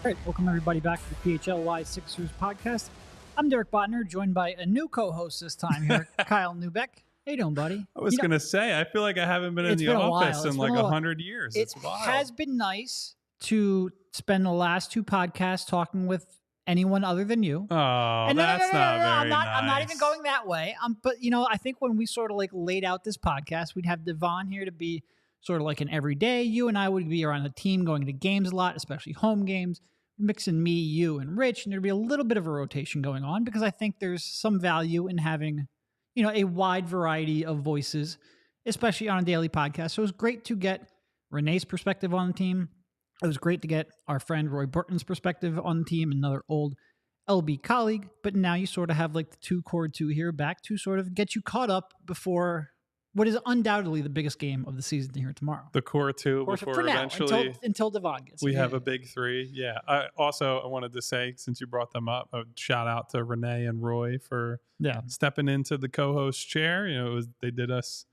All right, welcome everybody back to the PHLY Sixers podcast. I'm Derek Bodner, joined by a new co-host this time here, Kyle Neubeck. How you doing, buddy? I was going to say, I feel like I haven't been in the office in like 100 years. It has been nice to spend the last two podcasts talking with anyone other than you. Oh, that's not very nice. I'm not even going that way. But, you know, I think when we sort of like laid out this podcast, we'd have Devon here to be sort of like an everyday. You and I would be around the team going to games a lot, especially home games. Mixing me, you, and Rich, and there'd be a little bit of a rotation going on because I think there's some value in having, you know, a wide variety of voices, especially on a daily podcast. So it was great to get Renee's perspective on the team. It was great to get our friend Roy Burton's perspective on the team, another old LB colleague. But now you sort of have like the two core two here back to sort of get you caught up before what is undoubtedly the biggest game of the season here tomorrow. The core two before for now, eventually until Devon gets we have a big three. Yeah. I wanted to say, since you brought them up, a shout out to Renee and Roy for stepping into the co-host chair. You know, they did us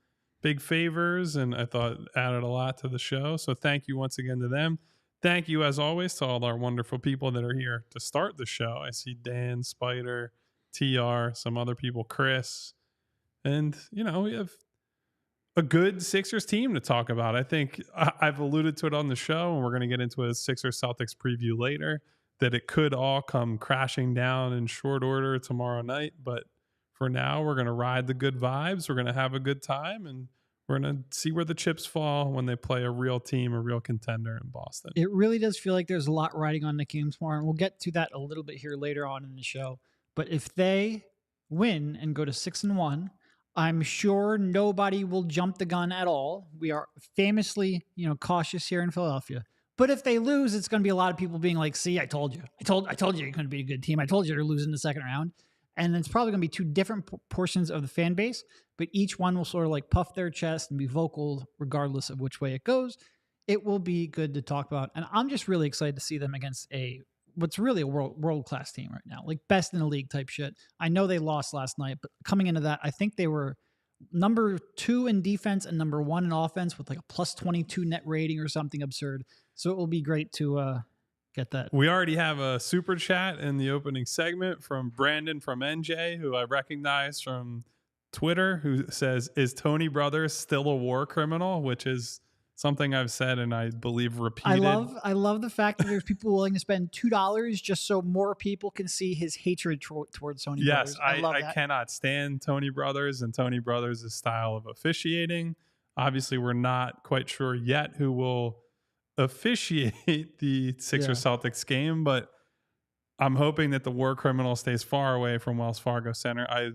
big favors, and I thought added a lot to the show. So thank you once again to them. Thank you, as always, to all our wonderful people that are here to start the show. I see Dan, Spider, TR, some other people, Chris, and you know, we have a good Sixers team to talk about. I think I've alluded to it on the show, and we're going to get into a Sixers Celtics preview later, that it could all come crashing down in short order tomorrow night. But for now, we're going to ride the good vibes. We're going to have a good time, and we're going to see where the chips fall when they play a real team, a real contender in Boston. It really does feel like there's a lot riding on the game tomorrow, and we'll get to that a little bit here later on in the show. But if they win and go to 6-1, I'm sure nobody will jump the gun at all. We are famously, you know, cautious here in Philadelphia. But if they lose, it's going to be a lot of people being like, "See, I told you. I told you you're going to be a good team. I told you they're losing the second round." And it's probably going to be two different portions of the fan base, but each one will sort of like puff their chest and be vocal regardless of which way it goes. It will be good to talk about. And I'm just really excited to see them against what's really a world-class team right now, like best in the league type shit. I know they lost last night, but coming into that, I think they were number 2 in defense and number 1 in offense with like a plus 22 net rating or something absurd. So it will be great to get that. We already have a super chat in the opening segment from Brandon from NJ, who I recognize from Twitter, who says, "Is Tony Brothers still a war criminal?" Which is something I've said and I believe repeated. I love the fact that there's people willing to spend $2 just so more people can see his hatred towards Tony Brothers. Yes, I cannot stand Tony Brothers and Tony Brothers' style of officiating. Obviously, we're not quite sure yet who will officiate the Sixers Celtics game, but I'm hoping that the war criminal stays far away from Wells Fargo Center. I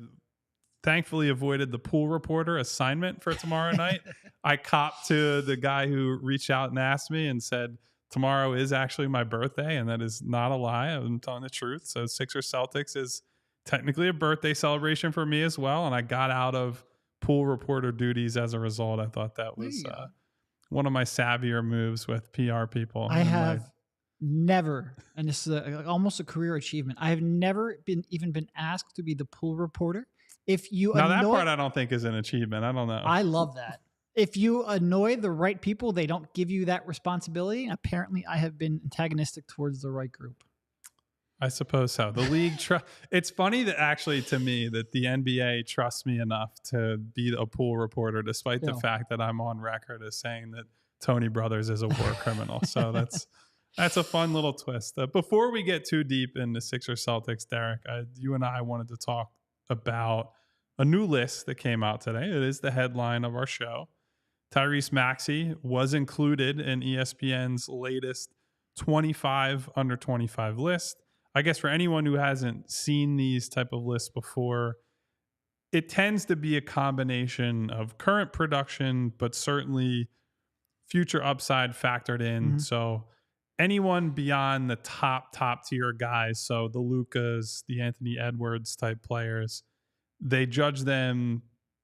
thankfully avoided the pool reporter assignment for tomorrow night. I copped to the guy who reached out and asked me and said, tomorrow is actually my birthday, and that is not a lie. I'm telling the truth. So Sixers Celtics is technically a birthday celebration for me as well, and I got out of pool reporter duties as a result. I thought that was one of my savvier moves with PR people. I have never, and this is almost a career achievement, I have never been asked to be the pool reporter. If you that part I don't think is an achievement. I don't know. I love that. If you annoy the right people, they don't give you that responsibility. Apparently, I have been antagonistic towards the right group. I suppose so. The league, it's funny that actually to me that the NBA trusts me enough to be a pool reporter, despite the fact that I'm on record as saying that Tony Brothers is a war criminal. So that's a fun little twist. Before we get too deep into Sixers Celtics, Derek, you and I wanted to talk about a new list that came out today. It is the headline of our show. Tyrese Maxey was included in ESPN's latest 25 under 25 list. I guess for anyone who hasn't seen these type of lists before, it tends to be a combination of current production, but certainly future upside factored in. Mm-hmm. So anyone beyond the top tier guys, so the Lukas, the Anthony Edwards type players, they judge them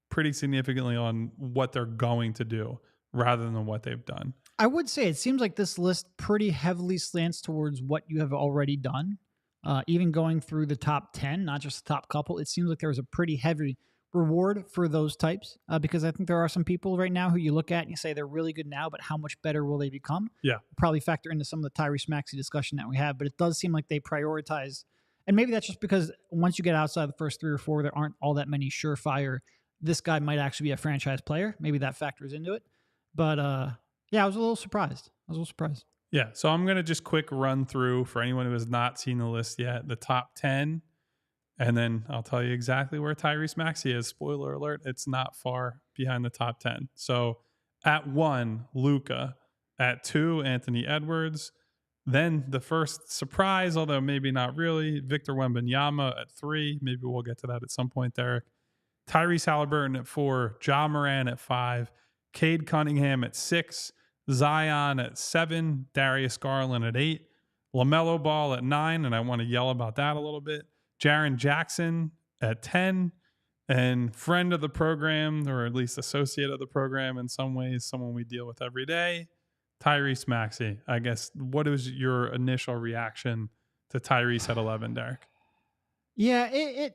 pretty significantly on what they're going to do rather than what they've done. I would say it seems like this list pretty heavily slants towards what you have already done. Even going through the top 10, not just the top couple, it seems like there was a pretty heavy, reward for those types because I think there are some people right now who you look at and you say they're really good now, but how much better will they become? Yeah. Probably factor into some of the Tyrese Maxey discussion that we have, but it does seem like they prioritize. And maybe that's just because once you get outside the first 3 or 4, there aren't all that many surefire. This guy might actually be a franchise player. Maybe that factors into it. But yeah, I was a little surprised. Yeah. So I'm going to just quick run through for anyone who has not seen the list yet, the top 10. And then I'll tell you exactly where Tyrese Maxey is. Spoiler alert, it's not far behind the top 10. So at 1, Luka. At 2, Anthony Edwards. Then the first surprise, although maybe not really, Victor Wembanyama at 3. Maybe we'll get to that at some point, Derek. Tyrese Haliburton at 4. Ja Morant at 5. Cade Cunningham at 6. Zion at 7. Darius Garland at 8. LaMelo Ball at 9, and I want to yell about that a little bit. Jaren Jackson at 10. And friend of the program, or at least associate of the program in some ways, someone we deal with every day, Tyrese Maxey. I guess, what was your initial reaction to Tyrese at 11, Derek? Yeah,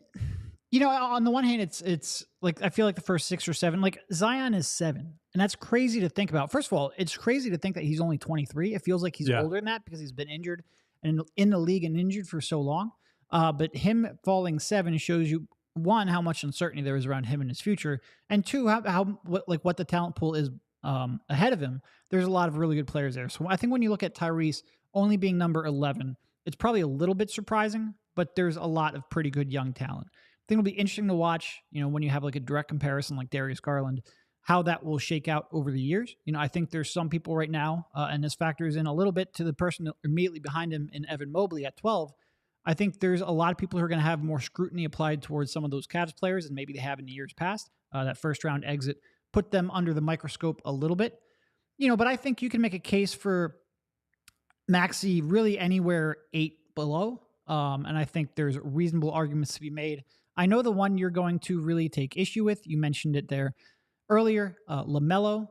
on the one hand, it's like I feel like the first 6 or 7, like Zion is 7, and that's crazy to think about. First of all, it's crazy to think that he's only 23. It feels like he's older than that because he's been injured and in the league and injured for so long. But him falling 7 shows you, 1, how much uncertainty there is around him and his future, and 2, what the talent pool is ahead of him. There's a lot of really good players there. So I think when you look at Tyrese only being number 11, it's probably a little bit surprising, but there's a lot of pretty good young talent. I think it'll be interesting to watch, when you have like a direct comparison like Darius Garland, how that will shake out over the years. I think there's some people right now, and this factors in a little bit to the person immediately behind him in Evan Mobley at 12. I think there's a lot of people who are going to have more scrutiny applied towards some of those Cavs players than maybe they have in the years past. That first round exit put them under the microscope a little bit. But I think you can make a case for Maxey really anywhere 8 below. And I think there's reasonable arguments to be made. I know the one you're going to really take issue with, you mentioned it there earlier, LaMelo.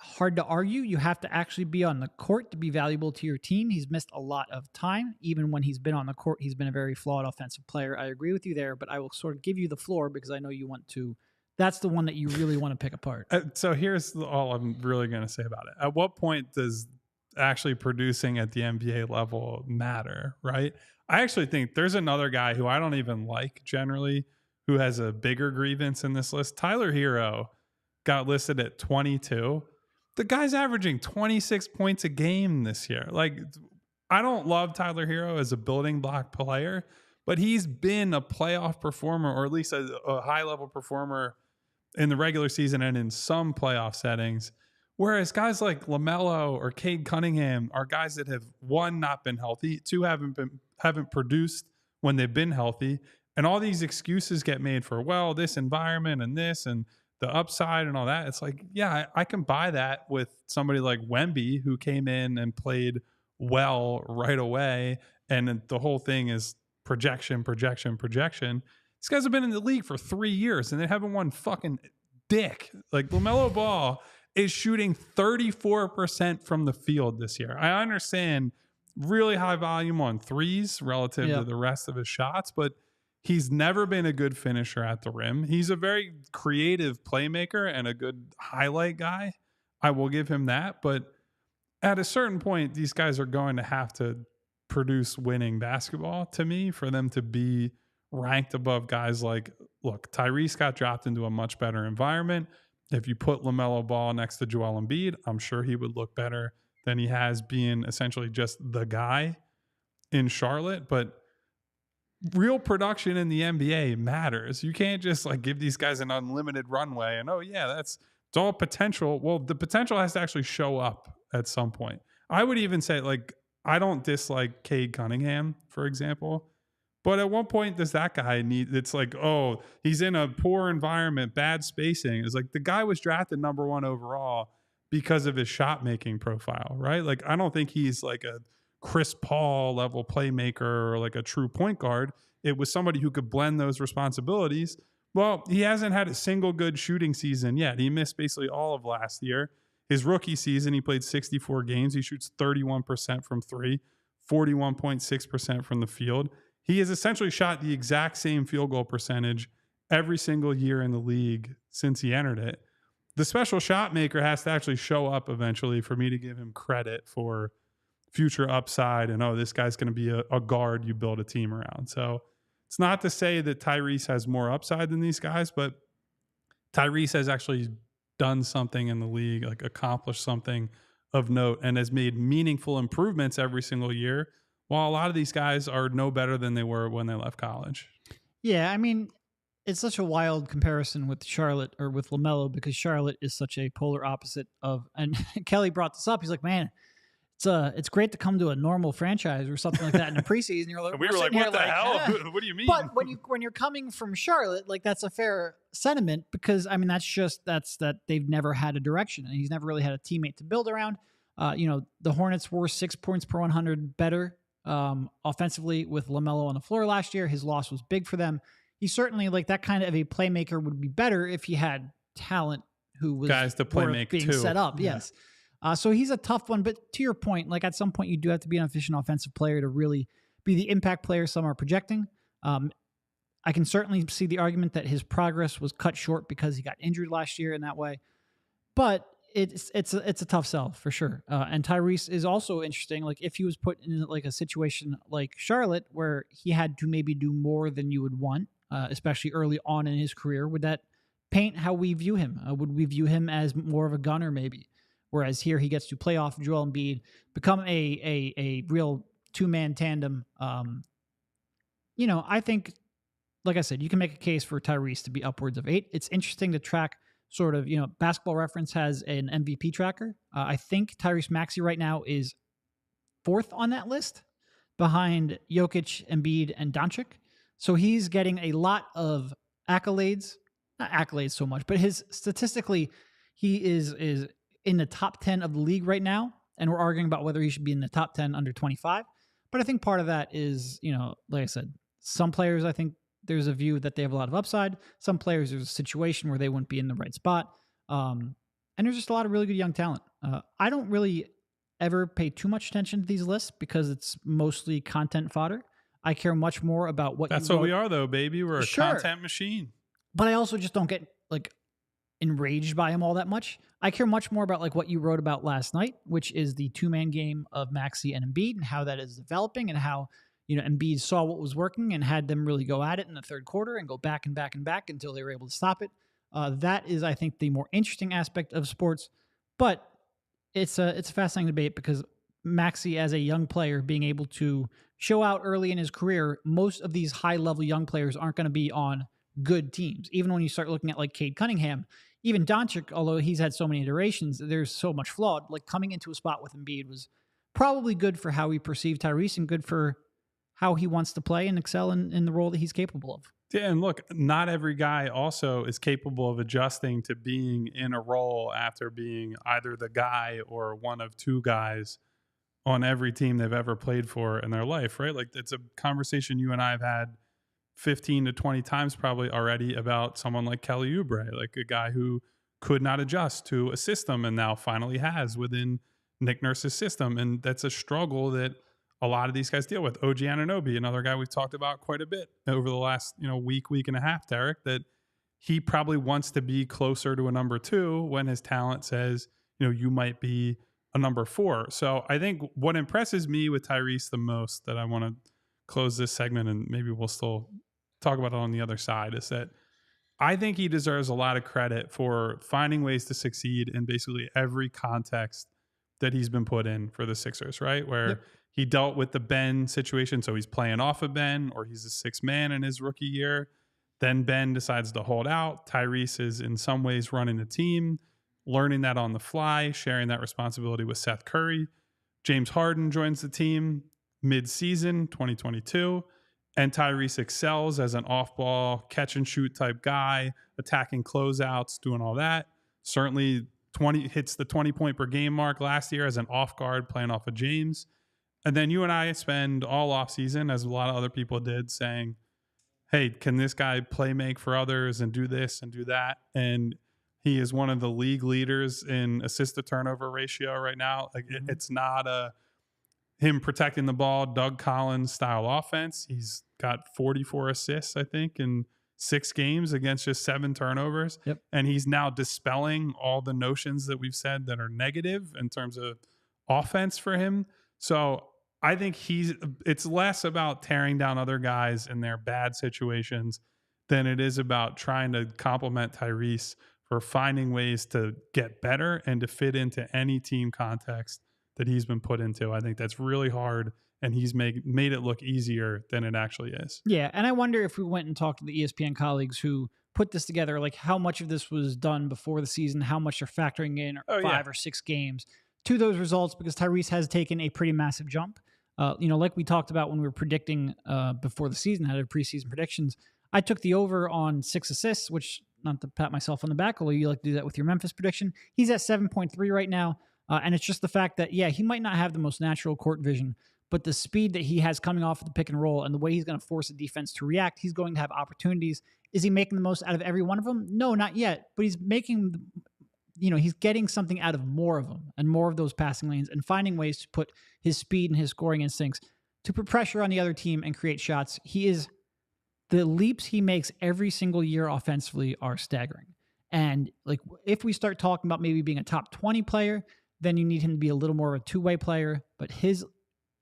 Hard to argue. You have to actually be on the court to be valuable to your team. He's missed a lot of time. Even when he's been on the court, he's been a very flawed offensive player. I agree with you there, but I will sort of give you the floor because I know you want to. That's the one that you really want to pick apart. So here's all I'm really going to say about it. At what point does actually producing at the NBA level matter, right? I actually think there's another guy who I don't even like generally who has a bigger grievance in this list. Tyler Hero got listed at 22. The guy's averaging 26 points a game this year. Like, I don't love Tyler Hero as a building block player, but he's been a playoff performer, or at least a high-level performer in the regular season and in some playoff settings. Whereas guys like LaMelo or Cade Cunningham are guys that have, 1, not been healthy, 2, haven't produced when they've been healthy. And all these excuses get made for, well, this environment and this and the upside and all that. It's like, yeah, I can buy that with somebody like Wemby who came in and played well right away. And the whole thing is projection. These guys have been in the league for 3 years and they haven't won fucking dick. Like, LaMelo Ball is shooting 34% from the field this year. I understand really high volume on threes relative to the rest of his shots, but he's never been a good finisher at the rim. He's a very creative playmaker and a good highlight guy. I will give him that. But at a certain point, these guys are going to have to produce winning basketball to me for them to be ranked above guys like, look, Tyrese got dropped into a much better environment. If you put LaMelo Ball next to Joel Embiid, I'm sure he would look better than he has being essentially just the guy in Charlotte. But real production in the NBA matters. You can't just like give these guys an unlimited runway and, oh yeah, it's all potential. Well, the potential has to actually show up at some point. I would even say, like, I don't dislike Cade Cunningham, for example, but at one point does that guy need, it's like, oh, he's in a poor environment, bad spacing. It's like the guy was drafted number 1 overall because of his shot making profile, right? Like, I don't think he's like a Chris Paul level playmaker or like a true point guard. It was somebody who could blend those responsibilities. Well, he hasn't had a single good shooting season yet. He missed basically all of last year. His rookie season, he played 64 games. He shoots 31% from 3, 41.6% from the field. He has essentially shot the exact same field goal percentage every single year in the league since he entered it. The special shot maker has to actually show up eventually for me to give him credit for future upside and, oh, this guy's going to be a guard you build a team around. So it's not to say that Tyrese has more upside than these guys, but Tyrese has actually done something in the league, like accomplished something of note, and has made meaningful improvements every single year, while a lot of these guys are no better than they were when they left college. Yeah, I mean, it's such a wild comparison with Charlotte or with LaMelo, because Charlotte is such a polar opposite of, and Kelly brought this up. He's like, man, it's great to come to a normal franchise or something like that in the preseason. You're like, we were like, what the hell? Eh. What do you mean? But when you're coming from Charlotte, like, that's a fair sentiment, because I mean, that's that they've never had a direction, and he's never really had a teammate to build around. The Hornets were 6 points per 100 better offensively with LaMelo on the floor last year. His loss was big for them. He's certainly like that kind of a playmaker would be better if he had talent who was guys to play make being too. set up. Yeah. Yes. So he's a tough one, but to your point, like at some point you do have to be an efficient offensive player to really be the impact player some are projecting. I can certainly see the argument that his progress was cut short because he got injured last year in that way, but it's a tough sell for sure. And Tyrese is also interesting. Like if he was put in like a situation like Charlotte where he had to maybe do more than you would want, especially early on in his career, would that paint how we view him? Would we view him as more of a gunner maybe? Whereas here he gets to play off Joel Embiid, become a real two-man tandem. I think, like I said, you can make a case for Tyrese to be upwards of 8. It's interesting to track sort of, Basketball Reference has an MVP tracker. I think Tyrese Maxey right now is 4th on that list behind Jokic, Embiid, and Doncic. So he's getting a lot of accolades, not accolades so much, but statistically, he is in the top 10 of the league right now, and we're arguing about whether he should be in the top 10 under 25. But I think part of that is, like I said, some players, I think there's a view that they have a lot of upside. Some players, there's a situation where they wouldn't be in the right spot. And there's just a lot of really good young talent. I don't really ever pay too much attention to these lists because it's mostly content fodder. I care much more about what That's what we are, though, baby. We're a content machine. But I also just don't get enraged by him all that much. I care much more about what you wrote about last night, which is the two-man game of Maxey and Embiid and how that is developing, and how Embiid saw what was working and had them really go at it in the third quarter and go back and back and back until they were able to stop it. That is, I think, the more interesting aspect of sports. But it's a fascinating debate because Maxey, as a young player, being able to show out early in his career, most of these high-level young players aren't going to be on good teams. Even when you start looking at Cade Cunningham, even Doncic, although he's had so many iterations, there's so much flawed. Coming into a spot with Embiid was probably good for how we perceive Tyrese and good for how he wants to play and excel in the role that he's capable of. Yeah, and look, not every guy also is capable of adjusting to being in a role after being either the guy or one of two guys on every team they've ever played for in their life, right? It's a conversation you and I have had 15 to 20 times probably already about someone like Kelly Oubre, a guy who could not adjust to a system and now finally has within Nick Nurse's system. And that's a struggle that a lot of these guys deal with. OG Anunoby, another guy we've talked about quite a bit over the last week and a half, Derek, that he probably wants to be closer to a number 2 when his talent says, you might be a number 4. So I think what impresses me with Tyrese the most, that I want to close this segment and maybe we'll still talk about it on the other side, is that I think he deserves a lot of credit for finding ways to succeed in basically every context that he's been put in for the Sixers, right? Where he dealt with the Ben situation, so he's playing off of Ben, or he's a 6th man in his rookie year. Then Ben decides to hold out. Tyrese is in some ways running the team, learning that on the fly, sharing that responsibility with Seth Curry. James Harden joins the team mid-season 2022, and Tyrese excels as an off-ball catch-and-shoot type guy, attacking closeouts, doing all that. Certainly hits the 20-point per game mark last year as an off-guard playing off of James. And then you and I spend all offseason, as a lot of other people did, saying, hey, can this guy play make for others and do this and do that? And he is one of the league leaders in assist-to-turnover ratio right now. It's not him protecting the ball, Doug Collins style offense. He's got 44 assists, I think, in 6 games against just 7 turnovers. Yep. And he's now dispelling all the notions that we've said that are negative in terms of offense for him. So I think it's less about tearing down other guys in their bad situations than it is about trying to compliment Tyrese for finding ways to get better and to fit into any team context that he's been put into. I think that's really hard, and he's made it look easier than it actually is. Yeah, and I wonder if we went and talked to the ESPN colleagues who put this together, like how much of this was done before the season, how much they're factoring in 5 or 6 games to those results, because Tyrese has taken a pretty massive jump. Like we talked about when we were predicting before the season, had our preseason predictions. I took the over on 6 assists, which, not to pat myself on the back, although you like to do that with your Memphis prediction. He's at 7.3 right now. And it's just the fact that, he might not have the most natural court vision, but the speed that he has coming off of the pick and roll and the way he's going to force the defense to react, he's going to have opportunities. Is he making the most out of every one of them? No, not yet. But he's making, he's getting something out of more of them and more of those passing lanes and finding ways to put his speed and his scoring instincts to put pressure on the other team and create shots. The leaps he makes every single year offensively are staggering. And like, if we start talking about maybe being a top 20 player, then you need him to be a little more of a two-way player. But his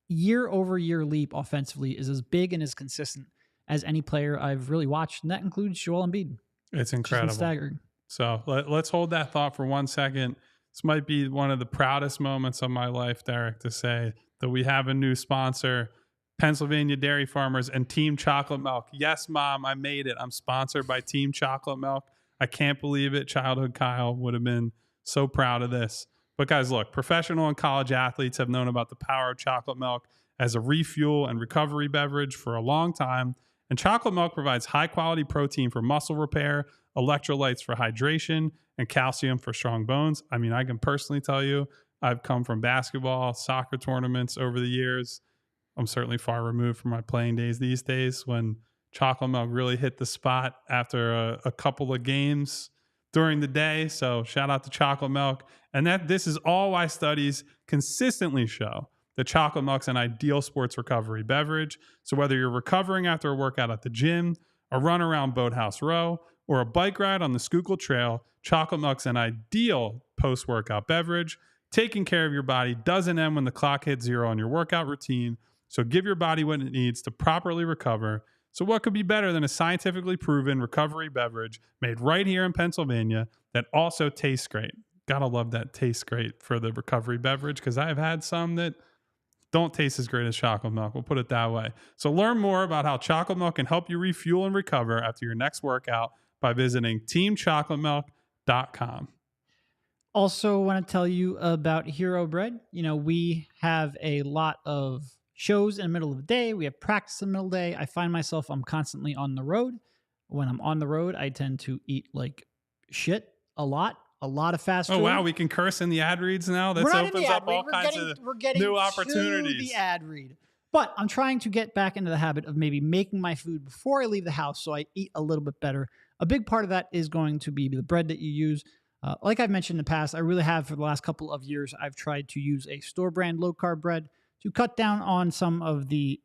year-over-year leap offensively is as big and as consistent as any player I've really watched, and that includes Joel Embiid. It's incredible. Staggering. So let's hold that thought for 1 second. This might be one of the proudest moments of my life, Derek, to say that we have a new sponsor, Pennsylvania Dairy Farmers and Team Chocolate Milk. Yes, Mom, I made it. I'm sponsored by Team Chocolate Milk. I can't believe it. Childhood Kyle would have been so proud of this. But guys, look, professional and college athletes have known about the power of chocolate milk as a refuel and recovery beverage for a long time. And chocolate milk provides high-quality protein for muscle repair, electrolytes for hydration, and calcium for strong bones. I mean, I can personally tell you, I've come from basketball, soccer tournaments over the years. I'm certainly far removed from my playing days these days when chocolate milk really hit the spot after a couple of games during the day. So shout out to chocolate milk. And this is all why studies consistently show that chocolate milk's an ideal sports recovery beverage. So whether you're recovering after a workout at the gym, a run around Boathouse Row, or a bike ride on the Schuylkill Trail, chocolate milk's an ideal post-workout beverage. Taking care of your body doesn't end when the clock hits 0 on your workout routine. So give your body what it needs to properly recover. So what could be better than a scientifically proven recovery beverage made right here in Pennsylvania that also tastes great? Gotta love that tastes great for the recovery beverage, because I've had some that don't taste as great as chocolate milk. We'll put it that way. So learn more about how chocolate milk can help you refuel and recover after your next workout by visiting teamchocolatemilk.com. Also want to tell you about Hero Bread. We have a lot of shows in the middle of the day. We have practice in the middle of the day. I find myself, I'm constantly on the road. When I'm on the road, I tend to eat like shit a lot of fast food. Oh, wow. We can curse in the ad reads now? That opens up all kinds of new opportunities. The ad read. But I'm trying to get back into the habit of maybe making my food before I leave the house so I eat a little bit better. A big part of that is going to be the bread that you use. Like I've mentioned in the past, I really have for the last couple of years, I've tried to use a store brand low carb bread to cut down on some of the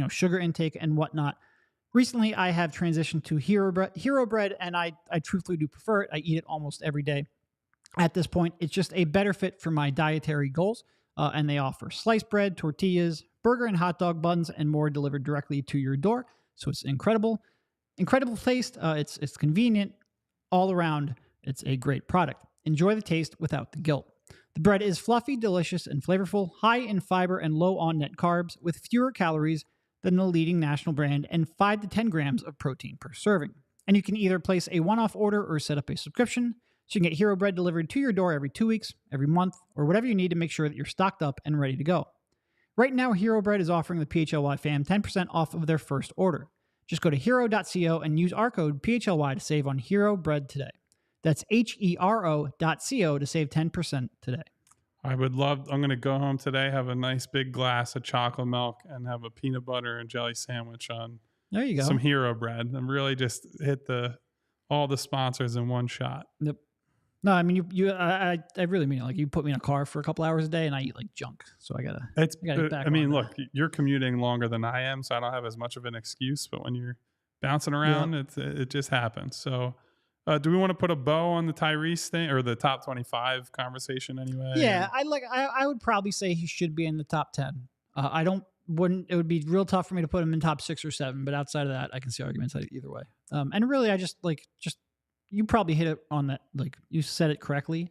sugar intake and whatnot. Recently, I have transitioned to Hero Bread, and I truthfully do prefer it. I eat it almost every day. At this point, it's just a better fit for my dietary goals, and they offer sliced bread, tortillas, burger and hot dog buns, and more delivered directly to your door. So it's incredible taste. It's convenient all around. It's a great product. Enjoy the taste without the guilt. The bread is fluffy, delicious, and flavorful, high in fiber and low on net carbs, with fewer calories than the leading national brand and 5 to 10 grams of protein per serving. And you can either place a one-off order or set up a subscription, so you can get Hero Bread delivered to your door every 2 weeks, every month, or whatever you need to make sure that you're stocked up and ready to go. Right now, Hero Bread is offering the PHLY fam 10% off of their first order. Just go to hero.co and use our code PHLY to save on Hero Bread today. That's HERO.co to save 10% today. I'm going to go home today, have a nice big glass of chocolate milk, and have a peanut butter and jelly sandwich on there you go. Some Hero Bread. And really just hit all the sponsors in one shot. Yep. No, I mean, I really mean it. Like, you put me in a car for a couple hours a day and I eat like junk. So I gotta get back. I mean, look, you're commuting longer than I am, so I don't have as much of an excuse. But when you're bouncing around. It just happens. So, do we want to put a bow on the Tyrese thing or the top 25 conversation anyway? Yeah, I would probably say he should be in the top 10. I don't wouldn't it would be real tough for me to put him in top 6 or 7, but outside of that, I can see arguments either way. And really, I just you probably hit it on that. Like you said it correctly.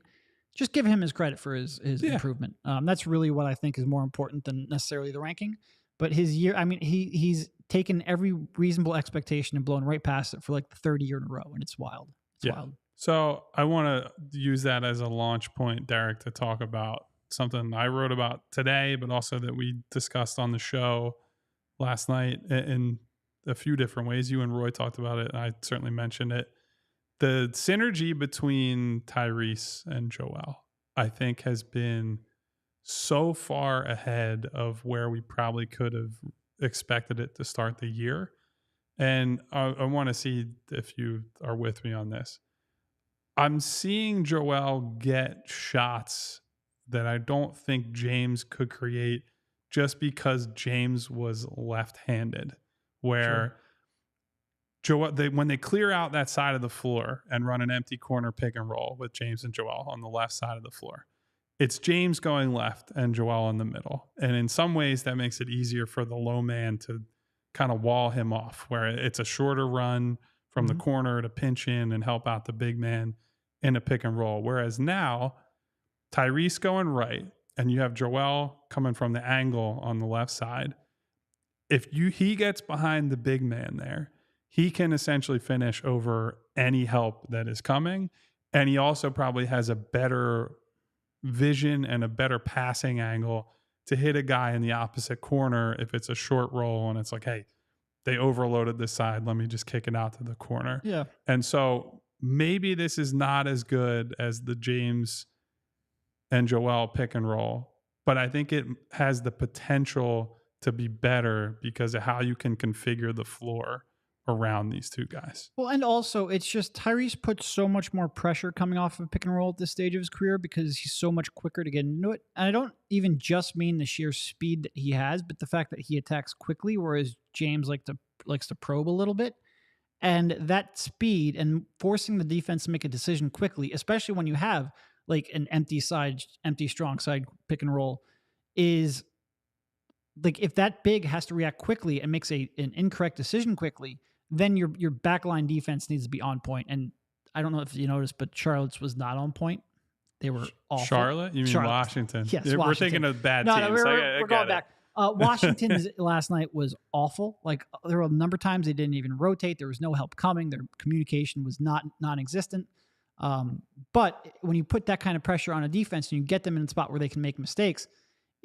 Just give him his credit for his improvement. That's really what I think is more important than necessarily the ranking. But his year, I mean, he's taken every reasonable expectation and blown right past it for like the third year in a row, and it's wild. It's wild. So I want to use that as a launch point, Derek, to talk about something I wrote about today, but also that we discussed on the show last night in a few different ways. You and Roy talked about it, and I certainly mentioned it. The synergy between Tyrese and Joel, I think, has been so far ahead of where we probably could have expected it to start the year. And I want to see if you are with me on this. I'm seeing Joel get shots that I don't think James could create just because James was left-handed, where Joel, when they clear out that side of the floor and run an empty corner pick and roll with James and Joel on the left side of the floor, it's James going left and Joel in the middle. And in some ways that makes it easier for the low man to kind of wall him off, where it's a shorter run from the corner to pinch in and help out the big man in a pick and roll. Whereas now Tyrese going right and you have Joel coming from the angle on the left side. If he gets behind the big man there, he can essentially finish over any help that is coming. And he also probably has a better vision and a better passing angle to hit a guy in the opposite corner if it's a short roll and it's like, hey, they overloaded this side. Let me just kick it out to the corner. Yeah. And so maybe this is not as good as the James and Joel pick and roll, but I think it has the potential to be better because of how you can configure the floor around these two guys. Well, and also it's just Tyrese puts so much more pressure coming off of pick and roll at this stage of his career because he's so much quicker to get into it. And I don't even just mean the sheer speed that he has, but the fact that he attacks quickly, whereas James likes to probe a little bit. And that speed and forcing the defense to make a decision quickly, especially when you have like an empty strong side pick and roll, is like if that big has to react quickly and makes an incorrect decision quickly, then your backline defense needs to be on point. And I don't know if you noticed, but Charlotte's was not on point. They were awful. Charlotte? You mean Washington? Yes, We're Washington. thinking of bad teams. No, we're going back. Washington's last night was awful. Like there were a number of times they didn't even rotate. There was no help coming. Their communication was non-existent. But when you put that kind of pressure on a defense and you get them in a spot where they can make mistakes,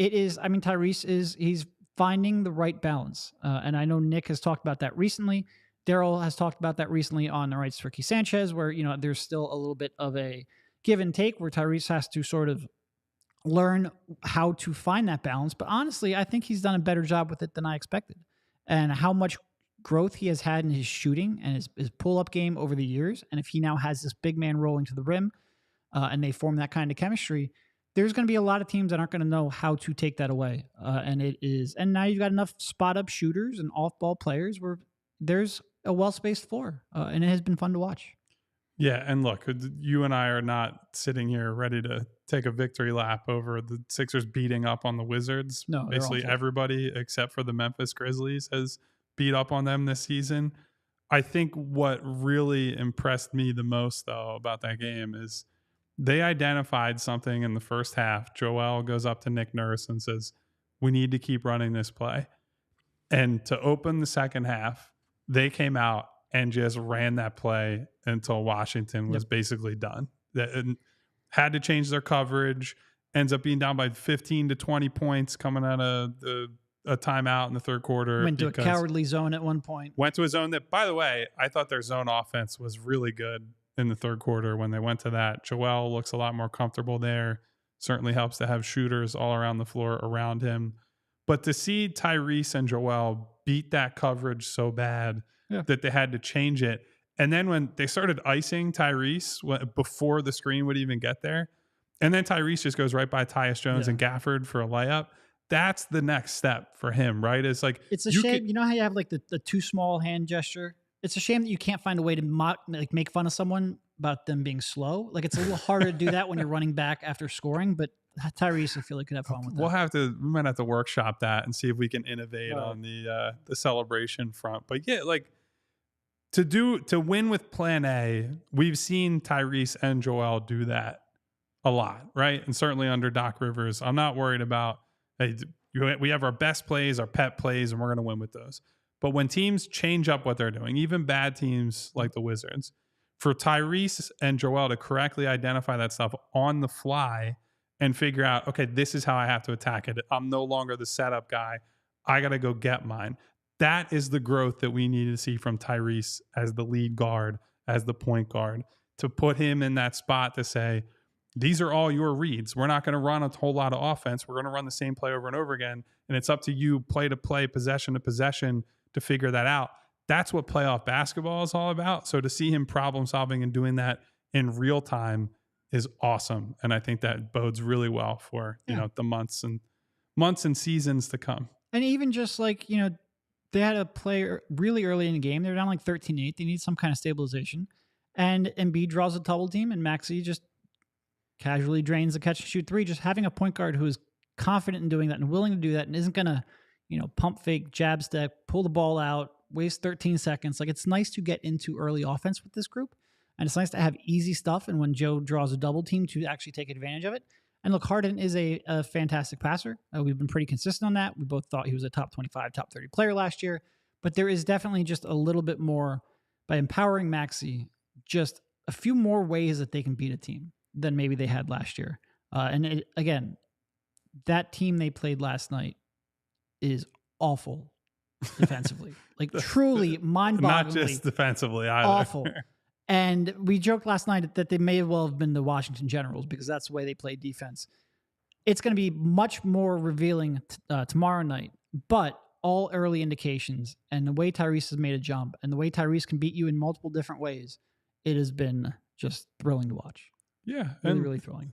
Tyrese he's finding the right balance. And I know Nick has talked about that recently. Daryl has talked about that recently on the rights for Ricky Sanchez, where, there's still a little bit of a give and take where Tyrese has to sort of learn how to find that balance. But honestly, I think he's done a better job with it than I expected. And how much growth he has had in his shooting and his pull-up game over the years. And if he now has this big man rolling to the rim and they form that kind of chemistry, there's going to be a lot of teams that aren't going to know how to take that away. And now you've got enough spot-up shooters and off-ball players where there's a well-spaced floor, and it has been fun to watch. Yeah, and look, you and I are not sitting here ready to take a victory lap over the Sixers beating up on the Wizards. No, basically everybody except for the Memphis Grizzlies has beat up on them this season. I think what really impressed me the most, though, about that game is they identified something in the first half. Joel goes up to Nick Nurse and says, we need to keep running this play. And to open the second half, they came out and just ran that play until Washington was basically done. And had to change their coverage, ends up being down by 15 to 20 points coming out of a timeout in the third quarter. Went to a cowardly zone at one point. Went to a zone that, by the way, I thought their zone offense was really good in the third quarter when they went to that. Joel looks a lot more comfortable there. Certainly helps to have shooters all around the floor around him. But to see Tyrese and Joel beat that coverage so bad that they had to change it. And then when they started icing Tyrese before the screen would even get there, and then Tyrese just goes right by Tyus Jones and Gafford for a layup, that's the next step for him, right? It's like it's a shame. You know how you have like the too small hand gesture it's a shame that you can't find a way to make fun of someone about them being slow. Like, it's a little harder to do that when you're running back after scoring, but Tyrese, I feel like, could have fun with that. We might have to workshop that and see if we can innovate on the celebration front. But yeah, like to win with plan A, we've seen Tyrese and Joel do that a lot, right? And certainly under Doc Rivers, I'm not worried about, hey, we have our best plays, our pet plays, and we're going to win with those. But when teams change up what they're doing, even bad teams like the Wizards, for Tyrese and Joel to correctly identify that stuff on the fly and figure out, okay, this is how I have to attack it. I'm no longer the setup guy. I got to go get mine. That is the growth that we need to see from Tyrese as the lead guard, as the point guard, to put him in that spot to say, these are all your reads. We're not going to run a whole lot of offense. We're going to run the same play over and over again. And it's up to you, play to play, possession to possession, to figure that out. That's what playoff basketball is all about. So to see him problem solving and doing that in real time is awesome. And I think that bodes really well for, you know, the months and seasons to come. And even just like, you know, they had a player really early in the game. They're down like 13-8. They need some kind of stabilization. And Embiid draws a double team, and Maxey just casually drains the catch and shoot three. Just having a point guard who is confident in doing that and willing to do that and isn't going to, you know, pump fake, jab step, pull the ball out, waste 13 seconds. Like, it's nice to get into early offense with this group. And it's nice to have easy stuff. And when Joe draws a double team, to actually take advantage of it. And look, Harden is a fantastic passer. We've been pretty consistent on that. We both thought he was a top 25, top 30 player last year. But there is definitely just a little bit more, by empowering Maxey, just a few more ways that they can beat a team than maybe they had last year. Again, that team they played last night is awful defensively. Like, truly mind-bogglingly. Not just defensively either. Awful. And we joked last night that they may well have been the Washington Generals because that's the way they play defense. It's going to be much more revealing tomorrow night, but all early indications and the way Tyrese has made a jump and the way Tyrese can beat you in multiple different ways, it has been just thrilling to watch. Yeah. Really, really thrilling.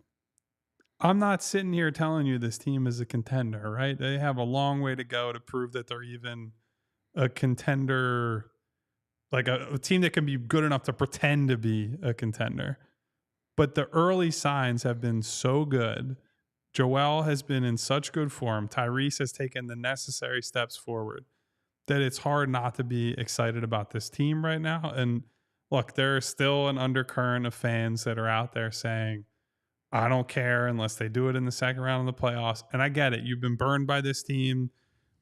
I'm not sitting here telling you this team is a contender, right? They have a long way to go to prove that they're even a contender, like a team that can be good enough to pretend to be a contender. But the early signs have been so good. Joel has been in such good form. Tyrese has taken the necessary steps forward that it's hard not to be excited about this team right now. And look, there's still an undercurrent of fans that are out there saying, I don't care unless they do it in the second round of the playoffs. And I get it. You've been burned by this team.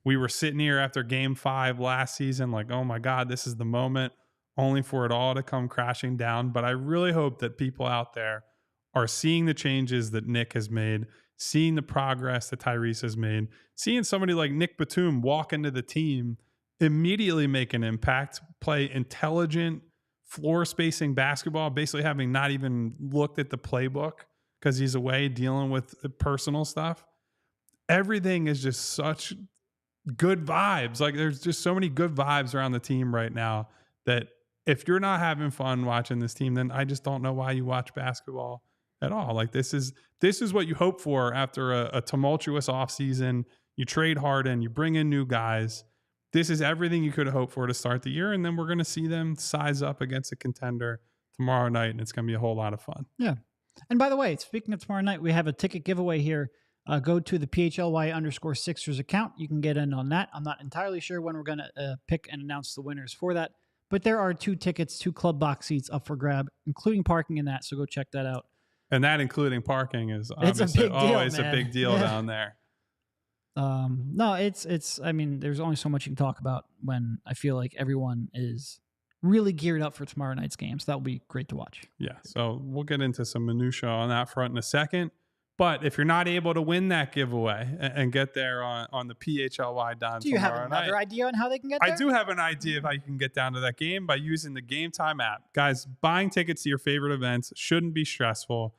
We were sitting here after game 5 last season like, oh my God, this is the moment, only for it all to come crashing down. But I really hope that people out there are seeing the changes that Nick has made, seeing the progress that Tyrese has made, seeing somebody like Nick Batum walk into the team, immediately make an impact, play intelligent floor spacing basketball, basically having not even looked at the playbook because he's away dealing with personal stuff. Everything is just such good vibes. Like, there's just so many good vibes around the team right now that if you're not having fun watching this team, then I just don't know why you watch basketball at all. Like, this is what you hope for after a tumultuous offseason. You trade Harden, you bring in new guys. This is everything you could have hoped for to start the year. And then we're going to see them size up against a contender tomorrow night. And it's going to be a whole lot of fun. Yeah. And by the way, speaking of tomorrow night, we have a ticket giveaway here. Go to the PHLY_Sixers account. You can get in on that. I'm not entirely sure when we're going to pick and announce the winners for that. But there are 2 tickets, 2 club box seats up for grab, including parking in that. So go check that out. And that, including parking, is obviously always a big deal down there. No, I mean, there's only so much you can talk about when I feel like everyone is really geared up for tomorrow night's game. So that will be great to watch. Yeah. So we'll get into some minutia on that front in a second. But if you're not able to win that giveaway and get there on the PHLY dime, do you have another idea on how they can get there? I do have an idea of how you can get down to that game by using the Game Time app. Guys, buying tickets to your favorite events shouldn't be stressful.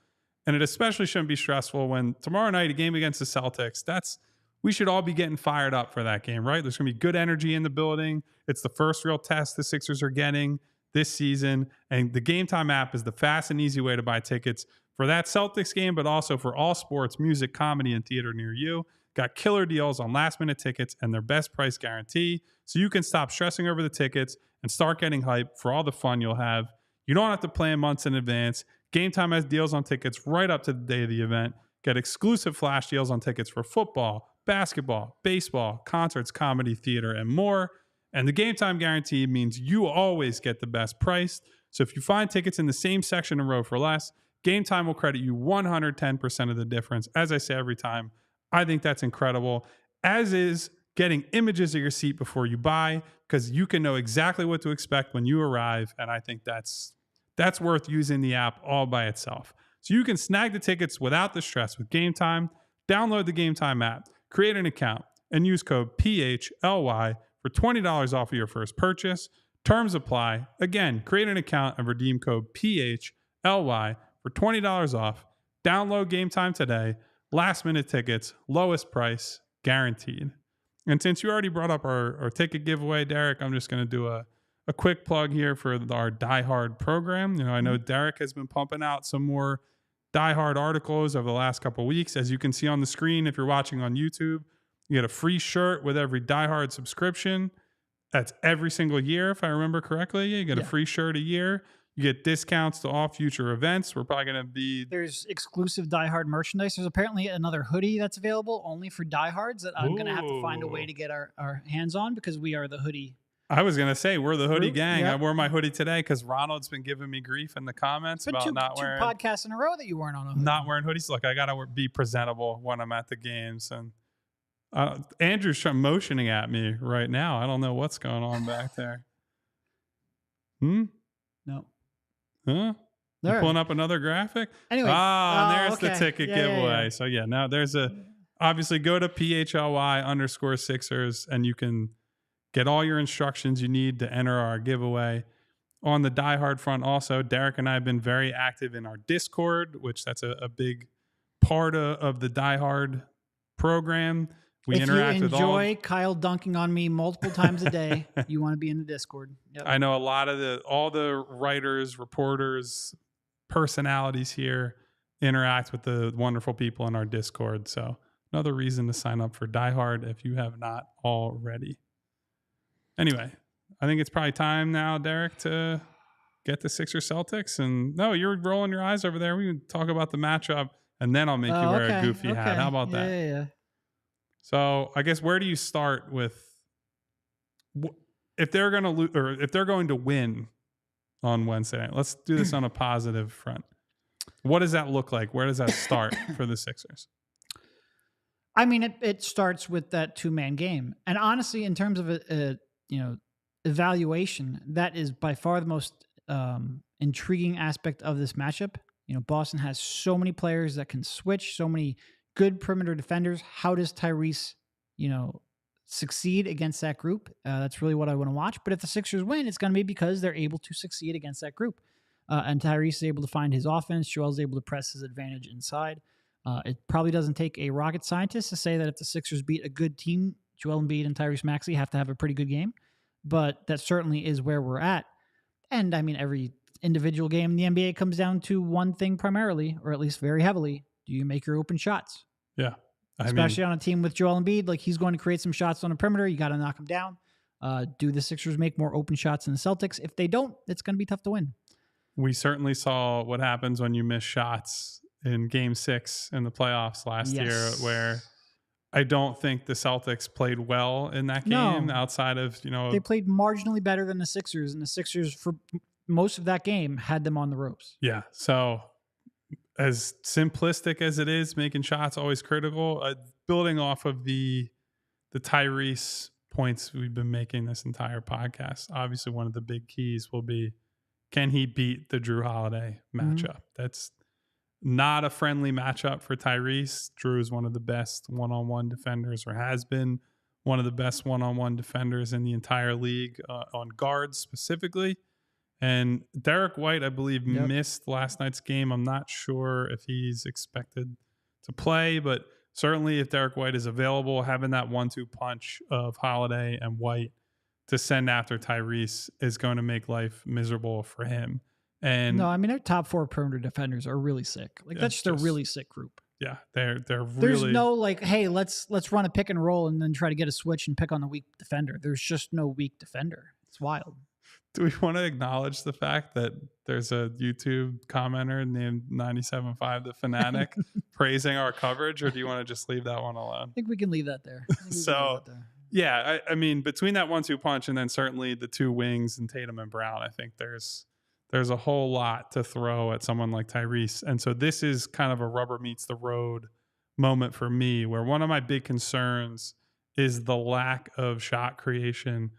And it especially shouldn't be stressful when tomorrow night, a game against the Celtics, we should all be getting fired up for that game, right? There's going to be good energy in the building. It's the first real test the Sixers are getting this season. And the Game Time app is the fast and easy way to buy tickets for that Celtics game, but also for all sports, music, comedy, and theater near you. got killer deals on last-minute tickets and their best price guarantee, so you can stop stressing over the tickets and start getting hyped for all the fun you'll have. You don't have to plan months in advance. Game Time has deals on tickets right up to the day of the event. Get exclusive flash deals on tickets for football, basketball, baseball, concerts, comedy, theater, and more. And the Game Time guarantee means you always get the best price. So if you find tickets in the same section and row for less, Game Time will credit you 110% of the difference. As I say every time, I think that's incredible. As is getting images of your seat before you buy, because you can know exactly what to expect when you arrive. And I think that's worth using the app all by itself. So you can snag the tickets without the stress with Game Time. Download the Game Time app, create an account, and use code PHLY for $20 off of your first purchase. Terms apply. Again, create an account and redeem code PHLY for $20 off. Download Game Time today. Last minute tickets, lowest price, guaranteed. And since you already brought up our ticket giveaway, Derek, I'm just going to do a quick plug here for our Die Hard program. You know, I know Derek has been pumping out some more Die Hard articles over the last couple of weeks. As you can see on the screen, if you're watching on YouTube, you get a free shirt with every Die Hard subscription. That's every single year, if I remember correctly. You get a free shirt a year. You get discounts to all future events. We're probably going to be... There's exclusive Die Hard merchandise. There's apparently another hoodie that's available only for Die Hards that I'm going to have to find a way to get our hands on, because we are the hoodie. I was going to say, we're the hoodie gang. Yep. I wore my hoodie today because Ronald's been giving me grief in the comments about not wearing... two podcasts in a row that you weren't on a hoodie. Not wearing hoodies. Look, I got to be presentable when I'm at the games. And Andrew's motioning at me right now. I don't know what's going on back there. No. Huh? You pulling up another graphic? Anyway. There's the ticket giveaway. Yeah. So yeah, now there's obviously go to PHLY_Sixers and you can get all your instructions you need to enter our giveaway. On the Die Hard front also, Derek and I have been very active in our Discord, which that's a big part of the Die Hard program. We interact with all... If you enjoy Kyle dunking on me multiple times a day, you want to be in the Discord. Yep. I know a lot of all the writers, reporters, personalities here interact with the wonderful people in our Discord. So another reason to sign up for Die Hard if you have not already. Anyway, I think it's probably time now, Derek, to get the Sixers Celtics. And no, you're rolling your eyes over there. We can talk about the matchup, and then I'll make you wear a goofy hat. How about that? Yeah. So I guess where do you start with if they're going to lose or if they're going to win on Wednesday night? Let's do this on a positive front. What does that look like? Where does that start for the Sixers? I mean, it starts with that two-man game, and honestly, in terms of evaluation, that is by far the most intriguing aspect of this matchup. You know, Boston has so many players that can switch, so many good perimeter defenders. How does Tyrese, succeed against that group? That's really what I want to watch. But if the Sixers win, it's going to be because they're able to succeed against that group. And Tyrese is able to find his offense. Joel's able to press his advantage inside. It probably doesn't take a rocket scientist to say that if the Sixers beat a good team, Joel Embiid and Tyrese Maxey have to have a pretty good game. But that certainly is where we're at. And I mean, every individual game in the NBA comes down to one thing primarily, or at least very heavily. Do you make your open shots? Yeah. Especially on a team with Joel Embiid, like he's going to create some shots on the perimeter. You got to knock him down. Do the Sixers make more open shots than the Celtics? If they don't, it's going to be tough to win. We certainly saw what happens when you miss shots in Game 6 in the playoffs last year, where I don't think the Celtics played well in that game outside of, They played marginally better than the Sixers, and the Sixers, for most of that game, had them on the ropes. Yeah. So as simplistic as it is, making shots always critical. Building off of the Tyrese points we've been making this entire podcast, obviously one of the big keys will be, can he beat the Jrue Holiday matchup? That's not a friendly matchup for Tyrese. Jrue is one of the best one-on-one defenders, or has been one of the best one-on-one defenders in the entire league on guards specifically. And Derek White, I believe, missed last night's game. I'm not sure if he's expected to play, but certainly if Derek White is available, having that 1-2 punch of Holiday and White to send after Tyrese is going to make life miserable for him. And no, I mean, their top 4 perimeter defenders are really sick. Like, that's just a really sick group. Yeah, they're There's really. no like, hey, let's run a pick and roll and then try to get a switch and pick on the weak defender. There's just no weak defender. It's wild. Do we want to acknowledge the fact that there's a YouTube commenter named 97.5 The Fanatic praising our coverage, or do you want to just leave that one alone? I think we can leave that there. So, yeah, I mean, between that 1-2 punch and then certainly the two wings and Tatum and Brown, I think there's a whole lot to throw at someone like Tyrese. And so this is kind of a rubber meets the road moment for me, where one of my big concerns is the lack of shot creation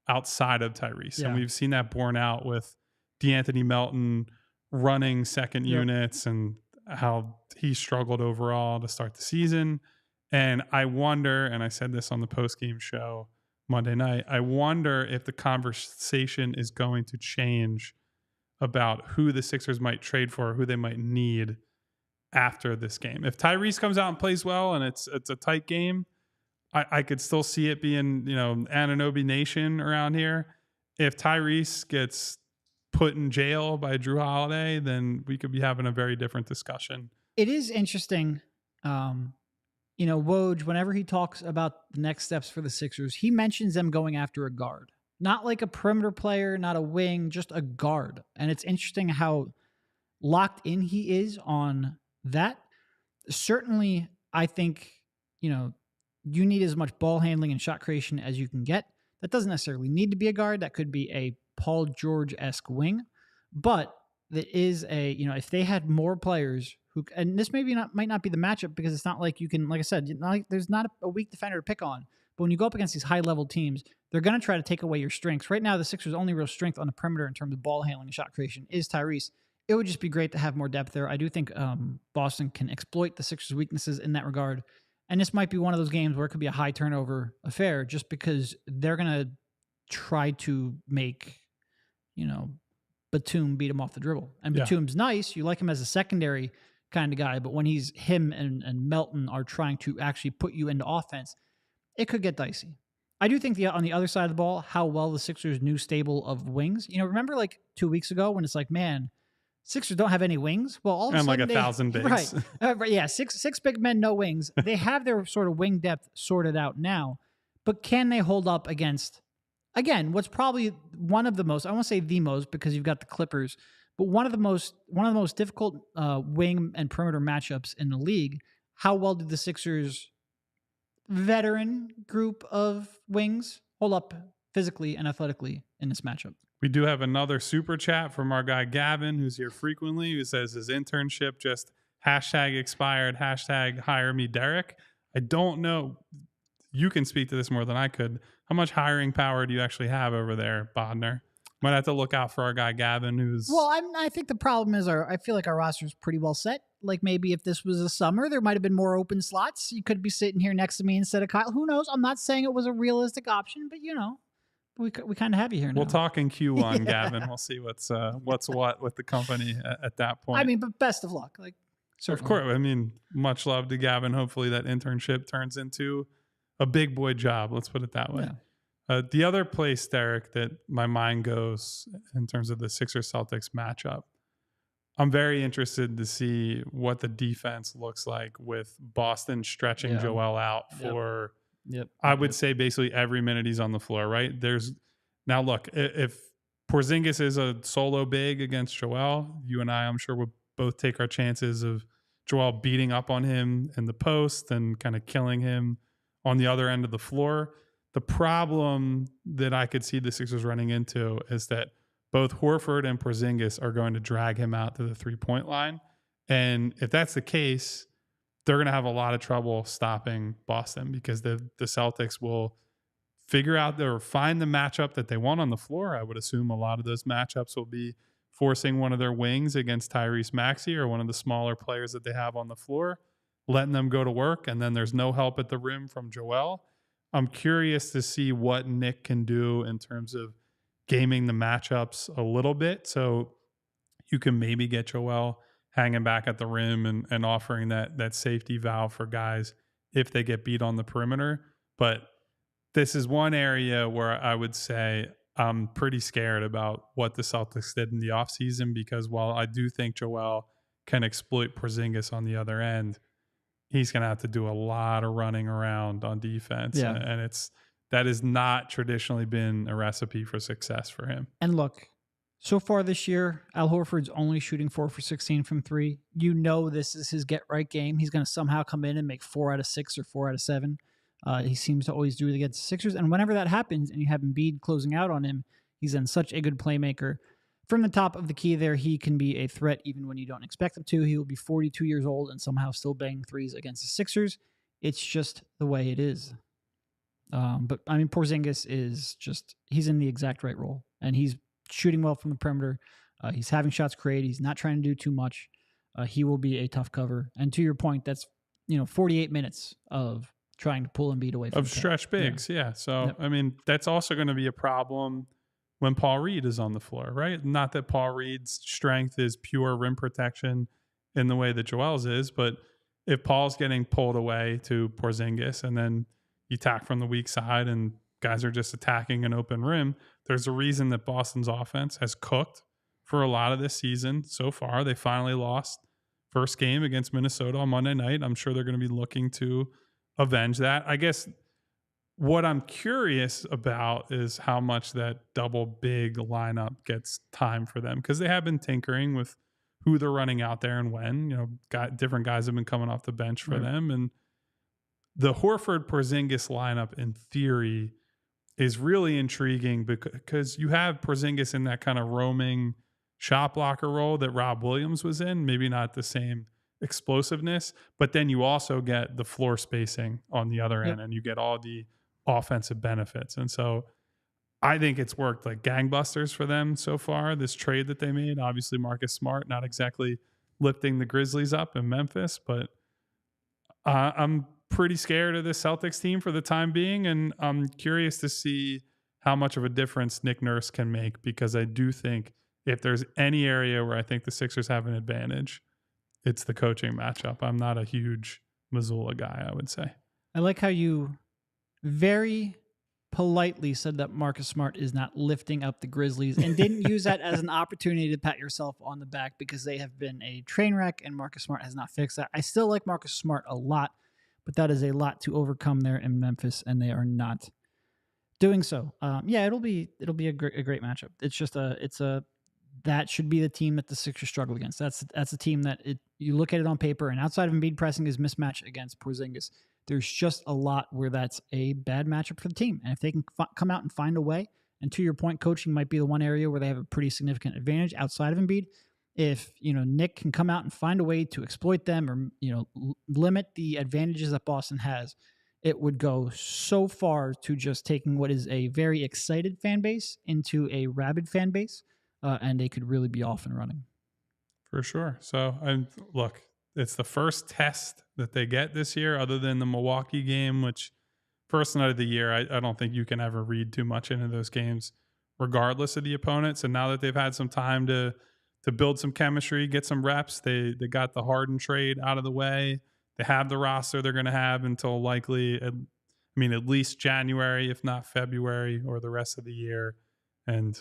outside of Tyrese. Yeah. And we've seen that borne out with DeAnthony Melton running second units and how he struggled overall to start the season. And I wonder, and I said this on the post-game show Monday night, I wonder if the conversation is going to change about who the Sixers might trade for, who they might need after this game. If Tyrese comes out and plays well and it's a tight game, I could still see it being, Anunoby Nation around here. If Tyrese gets put in jail by Drew Holiday, then we could be having a very different discussion. It is interesting. Woj, whenever he talks about the next steps for the Sixers, he mentions them going after a guard. Not like a perimeter player, not a wing, just a guard. And it's interesting how locked in he is on that. Certainly, I think, you need as much ball handling and shot creation as you can get. That doesn't necessarily need to be a guard. That could be a Paul George-esque wing. But that is if they had more players who, and this might not be the matchup because it's not like you can, like I said, there's not a weak defender to pick on. But when you go up against these high-level teams, they're going to try to take away your strengths. Right now, the Sixers' only real strength on the perimeter in terms of ball handling and shot creation is Tyrese. It would just be great to have more depth there. I do think Boston can exploit the Sixers' weaknesses in that regard. And this might be one of those games where it could be a high turnover affair just because they're going to try to make, Batum beat him off the dribble. And Batum's nice. You like him as a secondary kind of guy. But when him and Melton are trying to actually put you into offense, it could get dicey. I do think on the other side of the ball, how well the Sixers' new stable of wings. Remember like 2 weeks ago when it's like, man, Sixers don't have any wings. Well, all of a sudden, like 1,000 bigs. Right. Yeah, six big men, no wings. They have their sort of wing depth sorted out now, but can they hold up against, again, what's probably one of the most, I won't say the most because you've got the Clippers, but one of the most difficult wing and perimeter matchups in the league. How well do the Sixers' veteran group of wings hold up physically and athletically in this matchup? We do have another super chat from our guy Gavin, who's here frequently, who says his internship just #expired, #hire me Derek. I don't know. You can speak to this more than I could. How much hiring power do you actually have over there, Bodner? Might have to look out for our guy Gavin, who's... Well, I think the problem is I feel like our roster is pretty well set. Like maybe if this was a summer, there might have been more open slots. You could be sitting here next to me instead of Kyle. Who knows? I'm not saying it was a realistic option, but we kind of have you here now. We'll talk in Q1, Gavin. We'll see what's what with the company at that point. I mean, but best of luck. Of course. I mean, much love to Gavin. Hopefully that internship turns into a big boy job. Let's put it that way. Yeah. The other place, Derek, that my mind goes in terms of the Sixers-Celtics matchup, I'm very interested to see what the defense looks like with Boston stretching Joel out for... I would say basically every minute he's on the floor, right? Now look, if Porzingis is a solo big against Joel, you and I'm sure we'll both take our chances of Joel beating up on him in the post and kind of killing him on the other end of the floor. The problem that I could see the Sixers running into is that both Horford and Porzingis are going to drag him out to the 3-point line. And if that's the case, they're going to have a lot of trouble stopping Boston because the Celtics will figure out or find the matchup that they want on the floor. I would assume a lot of those matchups will be forcing one of their wings against Tyrese Maxey or one of the smaller players that they have on the floor, letting them go to work, and then there's no help at the rim from Joel. I'm curious to see what Nick can do in terms of gaming the matchups a little bit so you can maybe get Joel hanging back at the rim and offering that safety valve for guys if they get beat on the perimeter. But this is one area where I would say I'm pretty scared about what the Celtics did in the offseason because while I do think Joel can exploit Porzingis on the other end, he's going to have to do a lot of running around on defense. Yeah. And that has not traditionally been a recipe for success for him. And look, so far this year, Al Horford's only shooting 4 for 16 from 3. You know this is his get-right game. He's going to somehow come in and make 4 out of 6 or 4 out of 7. He seems to always do it against the Sixers. And whenever that happens and you have Embiid closing out on him, he's then such a good playmaker. From the top of the key there, he can be a threat even when you don't expect him to. He will be 42 years old and somehow still bang threes against the Sixers. It's just the way it is. But I mean, Porzingis is just, he's in the exact right role. And he's shooting well from the perimeter. He's having shots created. He's not trying to do too much. He will be a tough cover. And to your point, that's 48 minutes of trying to pull Embiid away from of stretch bigs. Yeah. So, I mean, that's also going to be a problem when Paul Reed is on the floor, right? Not that Paul Reed's strength is pure rim protection in the way that Joel's is, but if Paul's getting pulled away to Porzingis and then you attack from the weak side and guys are just attacking an open rim, there's a reason that Boston's offense has cooked for a lot of this season so far. They finally lost first game against Minnesota on Monday night. I'm sure they're going to be looking to avenge that. I guess what I'm curious about is how much that double big lineup gets time for them, because they have been tinkering with who they're running out there and when. Different guys have been coming off the bench for them. And the Horford-Porzingis lineup, in theory, is really intriguing because you have Porzingis in that kind of roaming shot blocker role that Rob Williams was in, maybe not the same explosiveness, but then you also get the floor spacing on the other end and you get all the offensive benefits. And so I think it's worked like gangbusters for them so far, this trade that they made. Obviously, Marcus Smart not exactly lifting the Grizzlies up in Memphis, but I'm pretty scared of this Celtics team for the time being, and I'm curious to see how much of a difference Nick Nurse can make, because I do think if there's any area where I think the Sixers have an advantage, it's the coaching matchup. I'm not a huge Missoula guy, I would say. I like how you very politely said that Marcus Smart is not lifting up the Grizzlies and didn't use that as an opportunity to pat yourself on the back, because they have been a train wreck and Marcus Smart has not fixed that. I still like Marcus Smart a lot, but that is a lot to overcome there in Memphis, and they are not doing so. It'll be a great matchup. It's just that should be the team that the Sixers struggle against. That's a team that you look at it on paper, and outside of Embiid pressing his mismatch against Porzingis, there's just a lot where that's a bad matchup for the team. And if they can come out and find a way, and to your point, coaching might be the one area where they have a pretty significant advantage outside of Embiid. If Nick can come out and find a way to exploit them, or limit the advantages that Boston has, it would go so far to just taking what is a very excited fan base into a rabid fan base, and they could really be off and running. For sure. So, look, it's the first test that they get this year, other than the Milwaukee game, which first night of the year, I don't think you can ever read too much into those games, regardless of the opponents. And now that they've had some time to build some chemistry, get some reps, they got the Harden trade out of the way. They have the roster they're going to have until likely, at least January, if not February, or the rest of the year. And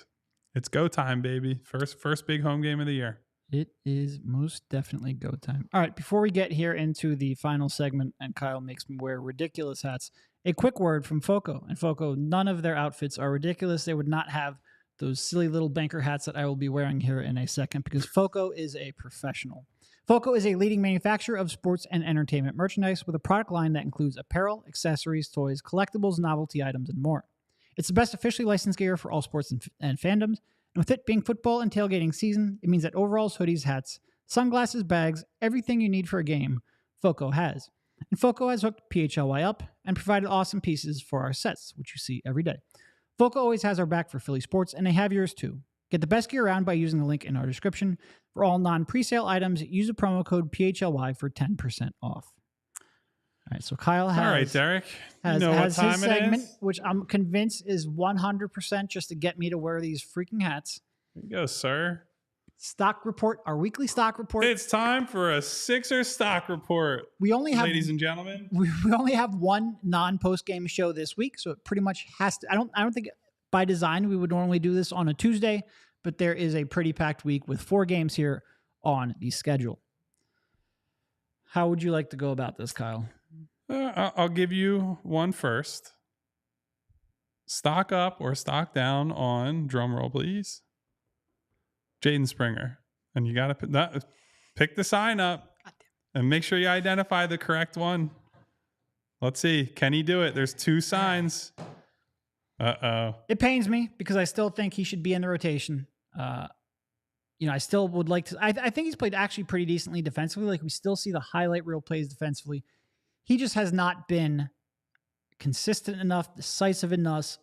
it's go time, baby. First big home game of the year. It is most definitely go time. All right, before we get here into the final segment and Kyle makes me wear ridiculous hats, a quick word from Foco. And Foco, none of their outfits are ridiculous. They would not have those silly little banker hats that I will be wearing here in a second, because Foco is a professional. Foco is a leading manufacturer of sports and entertainment merchandise with a product line that includes apparel, accessories, toys, collectibles, novelty items, and more. It's the best officially licensed gear for all sports and fandoms. And with it being football and tailgating season, it means that overalls, hoodies, hats, sunglasses, bags, everything you need for a game, Foco has. And Foco has hooked PHLY up and provided awesome pieces for our sets, which you see every day. Foco always has our back for Philly sports, and they have yours too. Get the best gear around by using the link in our description. For all non-presale items, use the promo code PHLY for 10% off. All right, so Kyle has, all right, Derek, has his segment, is? which I'm convinced is 100% just to get me to wear these freaking hats. There you go, sir. Stock report, our weekly stock report. It's time for a Sixers stock report. We only have, ladies and gentlemen, we only have one non-post game show this week, so it pretty much has to. I don't think by design we would normally do this on a Tuesday, but there is a pretty packed week with 4 games here on the schedule. How would you like to go about this, Kyle? I'll give you one first. Stock up or stock down on, drum roll please, Jaden Springer. And you got to pick the sign up and make sure you identify the correct one. Let's see. Can he do it? There's 2 signs. Uh-oh. It pains me because I still think he should be in the rotation. I still would like to. I think he's played actually pretty decently defensively. Like, we still see the highlight reel plays defensively. He just has not been consistent enough, decisive enough.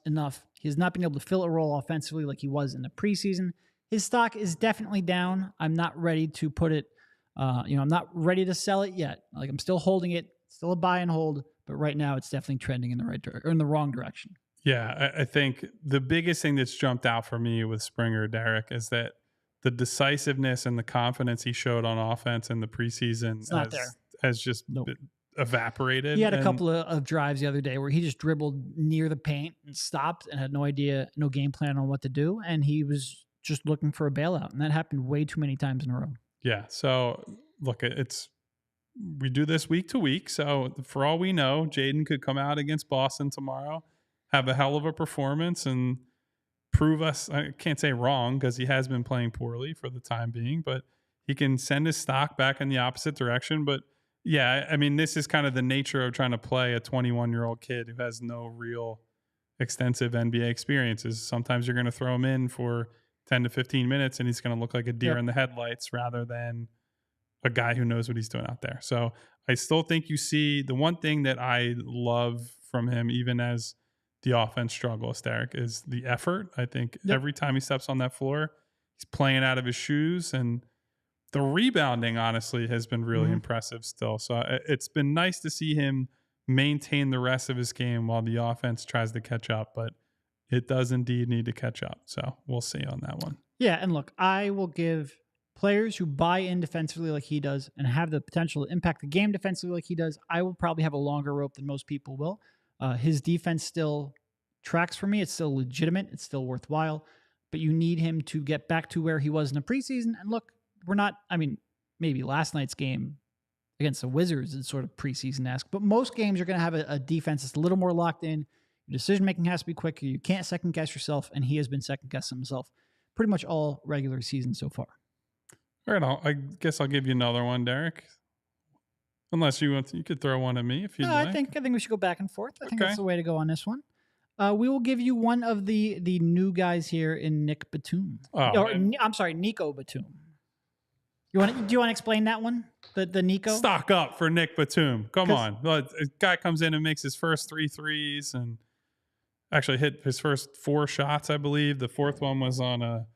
He has not been able to fill a role offensively like he was in the preseason. His stock is definitely down. I'm not ready to put it, I'm not ready to sell it yet. Like, I'm still holding it, still a buy and hold, but right now it's definitely trending in the right direction, or in the wrong direction. Yeah, I think the biggest thing that's jumped out for me with Springer, Derek, is that the decisiveness and the confidence he showed on offense in the preseason has just evaporated. He had a couple of drives the other day where he just dribbled near the paint and stopped and had no game plan on what to do. And he was just looking for a bailout. And that happened way too many times in a row. Yeah. So look, we do this week to week. So for all we know, Jaden could come out against Boston tomorrow, have a hell of a performance, and prove us, I can't say wrong because he has been playing poorly for the time being, but he can send his stock back in the opposite direction. But yeah, I mean, this is kind of the nature of trying to play a 21-year-old kid who has no real extensive NBA experiences. Sometimes you're going to throw him in for 10 to 15 minutes and he's going to look like a deer in the headlights rather than a guy who knows what he's doing out there. So I still think you see the one thing that I love from him, even as the offense struggles, Derek, is the effort. I think every time he steps on that floor, he's playing out of his shoes, and the rebounding, honestly, has been really impressive still. So it's been nice to see him maintain the rest of his game while the offense tries to catch up, but it does indeed need to catch up. So we'll see on that one. Yeah, and look, I will give players who buy in defensively like he does and have the potential to impact the game defensively like he does, I will probably have a longer rope than most people will. His defense still tracks for me. It's still legitimate. It's still worthwhile. But you need him to get back to where he was in the preseason. And look, maybe last night's game against the Wizards is sort of preseason-esque, but most games are going to have a defense that's a little more locked in. Your decision-making has to be quicker. You can't second-guess yourself, and he has been second-guessing himself pretty much all regular season so far. All right, I guess I'll give you another one, Derek. Unless you could throw one at me if you'd like. I think we should go back and forth. I think that's the way to go on this one. We will give you one of the new guys here in Nick Batum. I'm sorry, Nico Batum. Do you want to explain that one? The Nico? Stock up for Nick Batum. Come on. A guy comes in and makes his first 3 threes and actually hit his first 4 shots, I believe. The fourth one was on a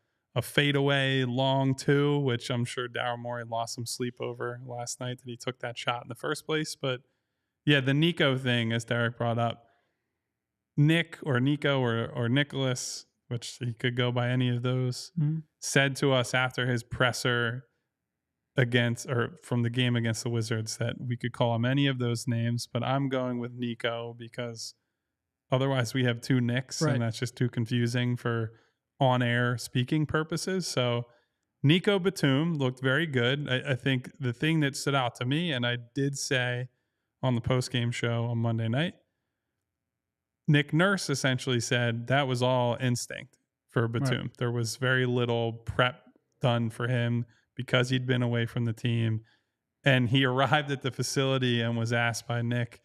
fadeaway long 2, which I'm sure Daryl Morey lost some sleep over last night that he took that shot in the first place. But yeah, the Nico thing, as Derek brought up, Nick or Nico or Nicholas, which he could go by any of those, said to us after his presser from the game against the Wizards that we could call him any of those names, but I'm going with Nico because otherwise we have 2 Nicks, and that's just too confusing for on-air speaking purposes. So Nico Batum looked very good. I think the thing that stood out to me, and I did say on the post-game show on Monday night, Nick Nurse essentially said that was all instinct for Batum. Right. There was very little prep done for him because he'd been away from the team. And he arrived at the facility and was asked by Nick,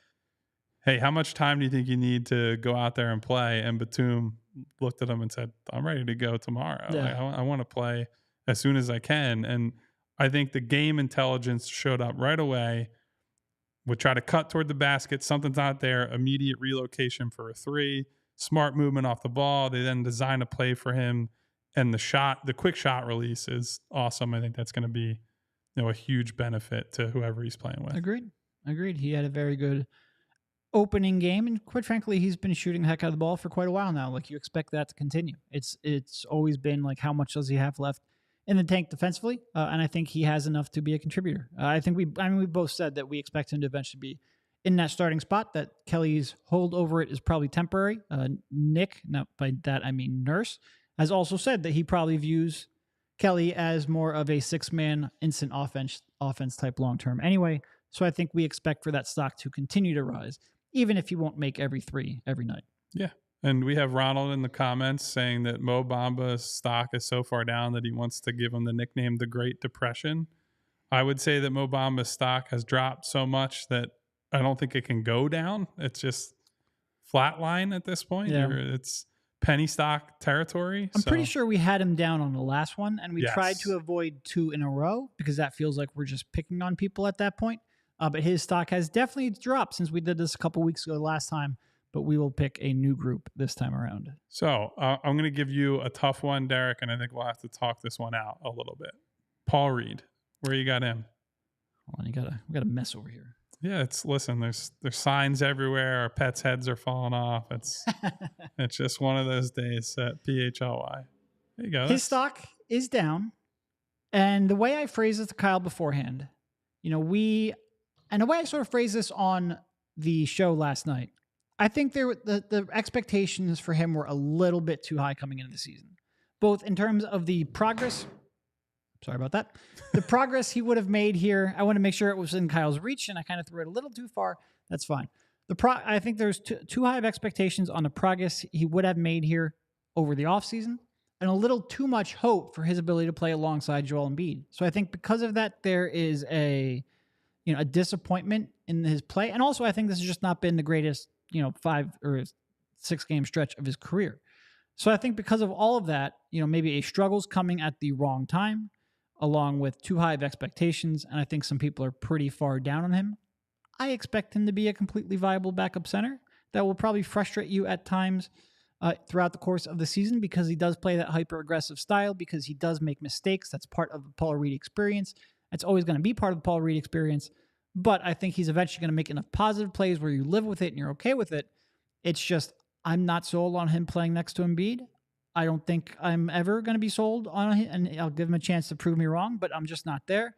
hey, how much time do you think you need to go out there and play? And Batum looked at him and said, I'm ready to go tomorrow. Yeah. I want to play as soon as I can. And I think the game intelligence showed up right away. Would try to cut toward the basket. Something's not there. Immediate relocation for a 3. Smart movement off the ball. They then design a play for him. And the quick shot release is awesome. I think that's going to be, a huge benefit to whoever he's playing with. Agreed. He had a very good opening game, and quite frankly, he's been shooting the heck out of the ball for quite a while now. Like, you expect that to continue. It's always been like, how much does he have left in the tank defensively? And I think he has enough to be a contributor. I think we both said that we expect him to eventually be in that starting spot, that Kelly's hold over it is probably temporary. Nick, now by that I mean Nurse, has also said that he probably views Kelly as more of a 6-man instant offense type long-term. Anyway, So I think we expect for that stock to continue to rise, even if he won't make every three every night. Yeah. And we have Ronald in the comments saying that Mo Bamba's stock is so far down that he wants to give him the nickname the Great Depression. I would say that Mo Bamba's stock has dropped so much that I don't think it can go down. It's just flatline at this point. Yeah. Or it's penny stock territory. I'm pretty sure we had him down on the last one, and we tried Yes. to avoid 2 in a row because that feels like we're just picking on people at that point. But his stock has definitely dropped since we did this a couple weeks ago last time. But we will pick a new group this time around. So I'm going to give you a tough one, Derek, and I think we'll have to talk this one out a little bit. Paul Reed, where you got him? Hold on, we got a mess over here. Yeah, listen. There's signs everywhere. Our pets' heads are falling off. It's just one of those days at PHLY. There you go. His stock is down, and the way I phrased it to Kyle beforehand, and the way I sort of phrased this on the show last night, I think the expectations for him were a little bit too high coming into the season, both in terms of the progress. Sorry about that. The progress he would have made here. I want to make sure it was in Kyle's reach, and I kind of threw it a little too far. That's fine. I think there's too high of expectations on the progress he would have made here over the offseason, and a little too much hope for his ability to play alongside Joel Embiid. So I think because of that, there is a disappointment in his play, and also I think this has just not been the greatest 5 or 6 game stretch of his career. So I think because of all of that, maybe a struggle's coming at the wrong time, along with too high of expectations, and I think some people are pretty far down on him. I expect him to be a completely viable backup center that will probably frustrate you at times throughout the course of the season because he does play that hyper-aggressive style, because he does make mistakes. That's part of the Paul Reed experience. It's always going to be part of the Paul Reed experience. But I think he's eventually going to make enough positive plays where you live with it and you're okay with it. It's just, I'm not sold on him playing next to Embiid. I don't think I'm ever going to be sold on him, and I'll give him a chance to prove me wrong, but I'm just not there.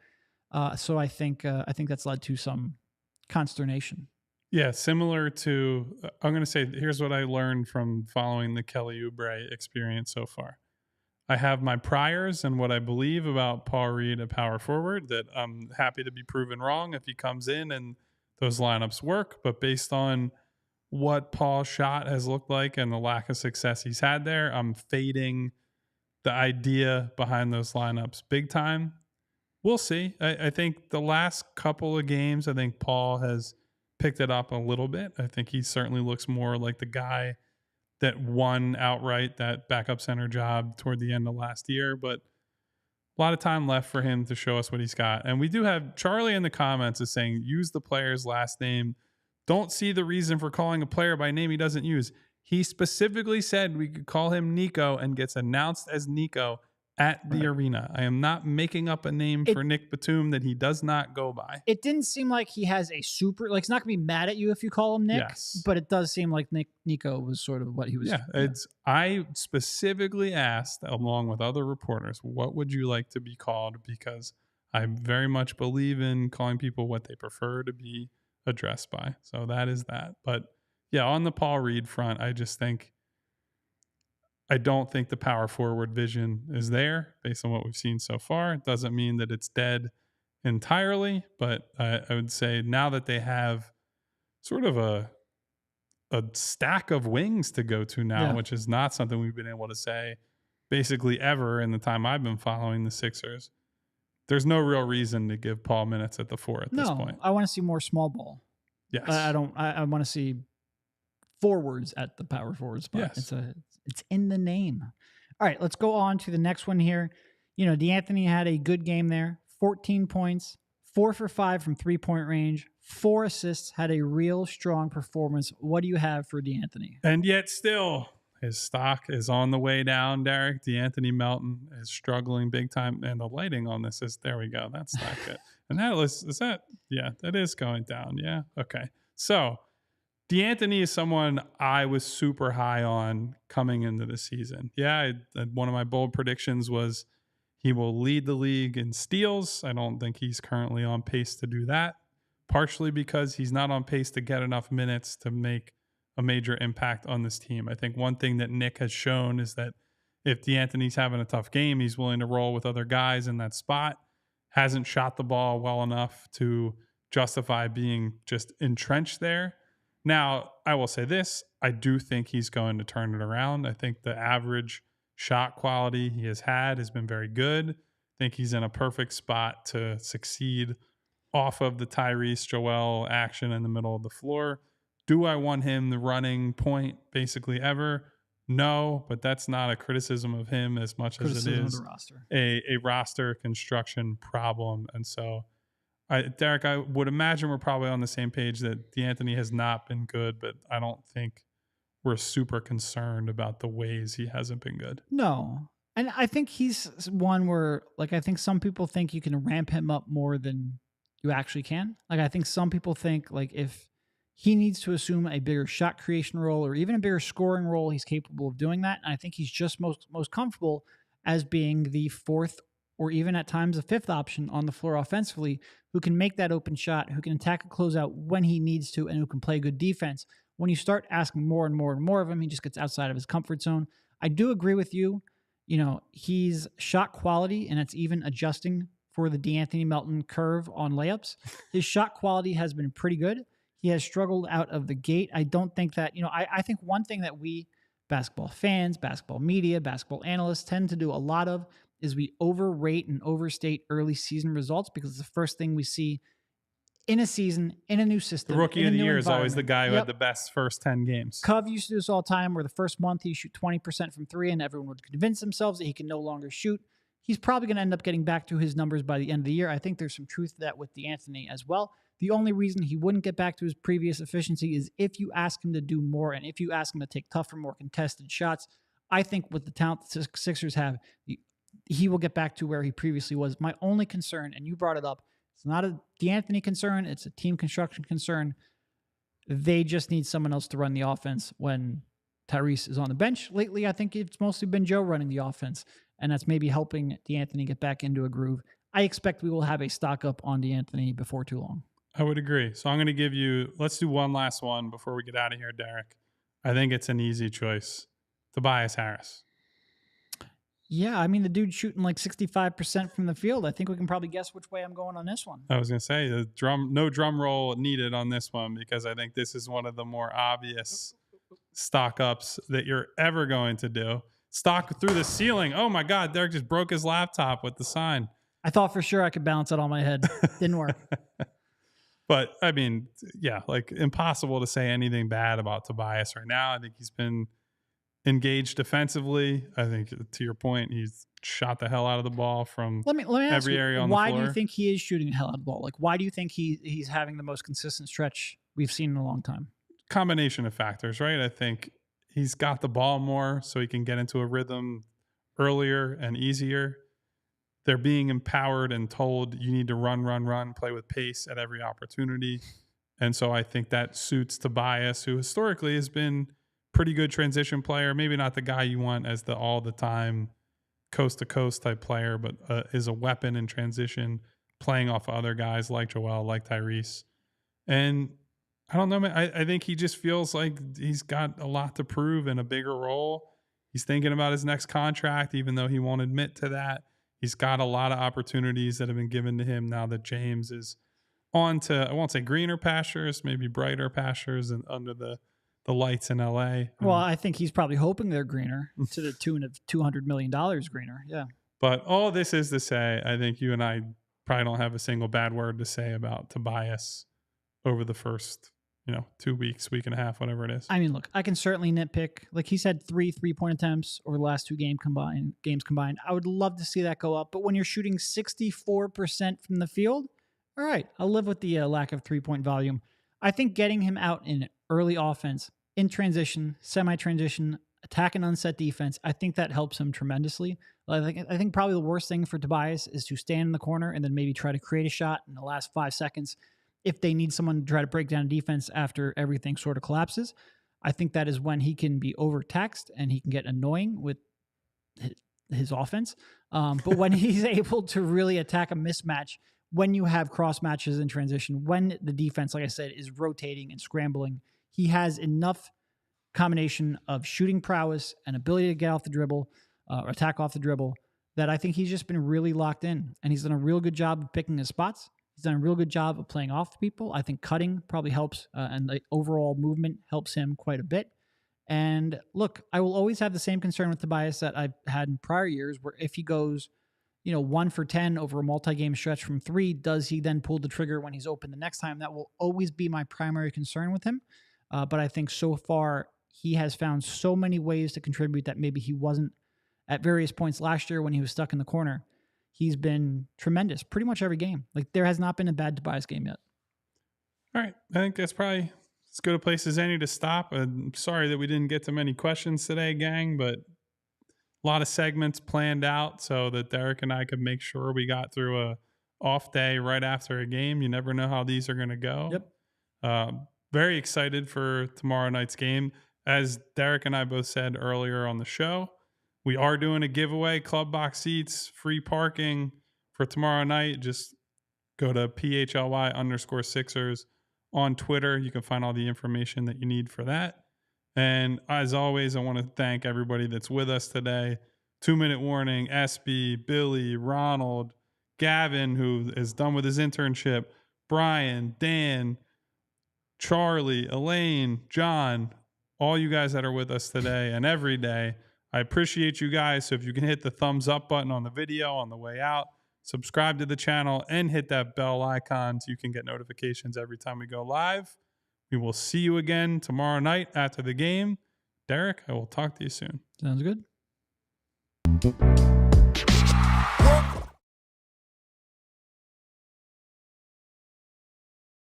So I think that's led to some consternation. Yeah, similar to, I'm going to say, here's what I learned from following the Kelly Oubre experience so far. I have my priors and what I believe about Paul Reed, a power forward, that I'm happy to be proven wrong if he comes in and those lineups work. But based on what Paul's shot has looked like and the lack of success he's had there, I'm fading the idea behind those lineups big time. We'll see. I think the last couple of games, I think Paul has picked it up a little bit. I think he certainly looks more like the guy that won outright that backup center job toward the end of last year, but a lot of time left for him to show us what he's got. And we do have Charlie in the comments is saying, use the player's last name. Don't see the reason for calling a player by name he doesn't use. He specifically said we could call him Nico and gets announced as Nico at the arena. I am not making up a name for Nick Batum that he does not go by. It didn't seem like he has a super, he's not going to be mad at you if you call him Nick, yes, but it does seem like Nico was sort of what he was. Yeah, I specifically asked, along with other reporters, what would you like to be called? Because I very much believe in calling people what they prefer to be addressed by. So that is that. But yeah, on the Paul Reed front, I don't think the power forward vision is there based on what we've seen so far. It doesn't mean that it's dead entirely, but I would say now that they have sort of a stack of wings to go to now, which is not something we've been able to say basically ever in the time I've been following the Sixers, there's no real reason to give Paul minutes at the 4 at this point. I want to see more small ball. Yes. I want to see forwards at the power forward spot. Yes. It's in the name. All right, let's go on to the next one here. DeAnthony had a good game there. 14 points, 4 for 5 from 3-point range, 4 assists, had a real strong performance. What do you have for DeAnthony? And yet still, his stock is on the way down, Derek. DeAnthony Melton is struggling big time. And the lighting on this is, there we go. That's not good. And that is going down. Yeah. Okay. So DeAnthony is someone I was super high on coming into the season. Yeah, one of my bold predictions was he will lead the league in steals. I don't think he's currently on pace to do that, partially because he's not on pace to get enough minutes to make a major impact on this team. I think one thing that Nick has shown is that if DeAnthony's having a tough game, he's willing to roll with other guys in that spot. Hasn't shot the ball well enough to justify being just entrenched there. Now, I will say this. I do think he's going to turn it around. I think the average shot quality he has been very good. I think he's in a perfect spot to succeed off of the Tyrese Joel action in the middle of the floor. Do I want him the running point basically ever? No, but that's not a criticism of him as much as it is a roster construction problem. And so, Derek, I would imagine we're probably on the same page that D'Anthony has not been good, but I don't think we're super concerned about the ways he hasn't been good. No. And I think he's one where, like, I think some people think you can ramp him up more than you actually can. Like, I think some people think, like, if he needs to assume a bigger shot creation role or even a bigger scoring role, he's capable of doing that. And I think he's just most comfortable as being the fourth or even at times a fifth option on the floor offensively, who can make that open shot, who can attack a closeout when he needs to, and who can play good defense. When you start asking more and more and more of him, he just gets outside of his comfort zone. I do agree with you. You know, he's shot quality, and it's even adjusting for the D'Anthony Melton curve on layups. His shot quality has been pretty good. He has struggled out of the gate. I don't think that, I think one thing that we basketball fans, basketball media, basketball analysts tend to do a lot of is we overrate and overstate early season results because it's the first thing we see in a season, in a new system. The rookie of the year is always the guy who had the best first 10 games. Cove used to do this all the time, where the first month he shoot 20% from three and everyone would convince themselves that he can no longer shoot. He's probably going to end up getting back to his numbers by the end of the year. I think there's some truth to that with D'Anthony as well. The only reason he wouldn't get back to his previous efficiency is if you ask him to do more and if you ask him to take tougher, more contested shots. I think with the talent the Sixers have, he will get back to where he previously was. My only concern, and you brought it up, it's not a D'Anthony concern, it's a team construction concern. They just need someone else to run the offense when Tyrese is on the bench. Lately, I think it's mostly been Joe running the offense, and that's maybe helping D'Anthony get back into a groove. I expect we will have a stock up on D'Anthony before too long. I would agree. So I'm going to give you, let's do one last one before we get out of here, Derek. I think it's an easy choice. Tobias Harris. Yeah, I mean, the dude's shooting like 65% from the field. I think we can probably guess which way I'm going on this one. I was going to say, no drum roll needed on this one, because I think this is one of the more obvious stock ups that you're ever going to do. Stock through the ceiling. Oh my God, Derek just broke his laptop with the sign. I thought for sure I could balance it on my head. Didn't work. But I mean, yeah, like impossible to say anything bad about Tobias right now. I think he's been engaged defensively. I think, to your point, he's shot the hell out of the ball from let me ask every you, area on the floor. Why do you think he is shooting the hell out of the ball? Like, why do you think he's having the most consistent stretch we've seen in a long time? Combination of factors, right? I think he's got the ball more so he can get into a rhythm earlier and easier. They're being empowered and told you need to run, play with pace at every opportunity. And so I think that suits Tobias, who historically has been pretty good transition player. Maybe not the guy you want as the all-the-time coast-to-coast type player, but is a weapon in transition, playing off of other guys like Joel, like Tyrese. And I don't know, man. I think he just feels like he's got a lot to prove in a bigger role. He's thinking about his next contract, even though he won't admit to that. He's got a lot of opportunities that have been given to him now that James is on to, I won't say greener pastures, maybe brighter pastures and under the lights in LA. Well, I think he's probably hoping they're greener to the tune of $200 million greener. Yeah. But all this is to say, I think you and I probably don't have a single bad word to say about Tobias over the first, 2 weeks, week and a half, whatever it is. I mean, look, I can certainly nitpick. Like, he's had 3 3-point attempts over the last 2 games combined. I would love to see that go up. But when you're shooting 64% from the field, all right, I'll live with the lack of 3-point volume. I think getting him out in early offense, in transition, semi-transition, attack and unset defense, I think that helps him tremendously. I think probably the worst thing for Tobias is to stand in the corner and then maybe try to create a shot in the last 5 seconds if they need someone to try to break down defense after everything sort of collapses. I think that is when he can be overtaxed and he can get annoying with his offense. But when he's able to really attack a mismatch, when you have cross matches in transition, when the defense, like I said, is rotating and scrambling, he has enough combination of shooting prowess and ability to get off the dribble, or attack off the dribble, that I think he's just been really locked in. And he's done a real good job of picking his spots. He's done a real good job of playing off people. I think cutting probably helps, and the overall movement helps him quite a bit. And look, I will always have the same concern with Tobias that I've had in prior years, where if he goes, 1 for 10 over a multi-game stretch from three, does he then pull the trigger when he's open the next time? That will always be my primary concern with him. But I think so far he has found so many ways to contribute that maybe he wasn't at various points last year when he was stuck in the corner. He's been tremendous pretty much every game. Like, there has not been a bad Tobias game yet. All right. I think that's probably as good a place as any to stop. I'm sorry that we didn't get to many questions today, gang, but a lot of segments planned out so that Derek and I could make sure we got through a off day right after a game. You never know how these are going to go. Yep. Very excited for tomorrow night's game. As Derek and I both said earlier on the show, we are doing a giveaway, club box seats, free parking for tomorrow night. Just go to PHLY_Sixers on Twitter. You can find all the information that you need for that. And as always, I want to thank everybody that's with us today. 2-minute warning, SB, Billy, Ronald, Gavin, who is done with his internship, Brian, Dan, Charlie, Elaine, John, all you guys that are with us today and every day. I appreciate you guys. So if you can hit the thumbs up button on the video on the way out, subscribe to the channel, and hit that bell icon so you can get notifications every time we go live. We will see you again tomorrow night after the game. Derek, I will talk to you soon. Sounds good.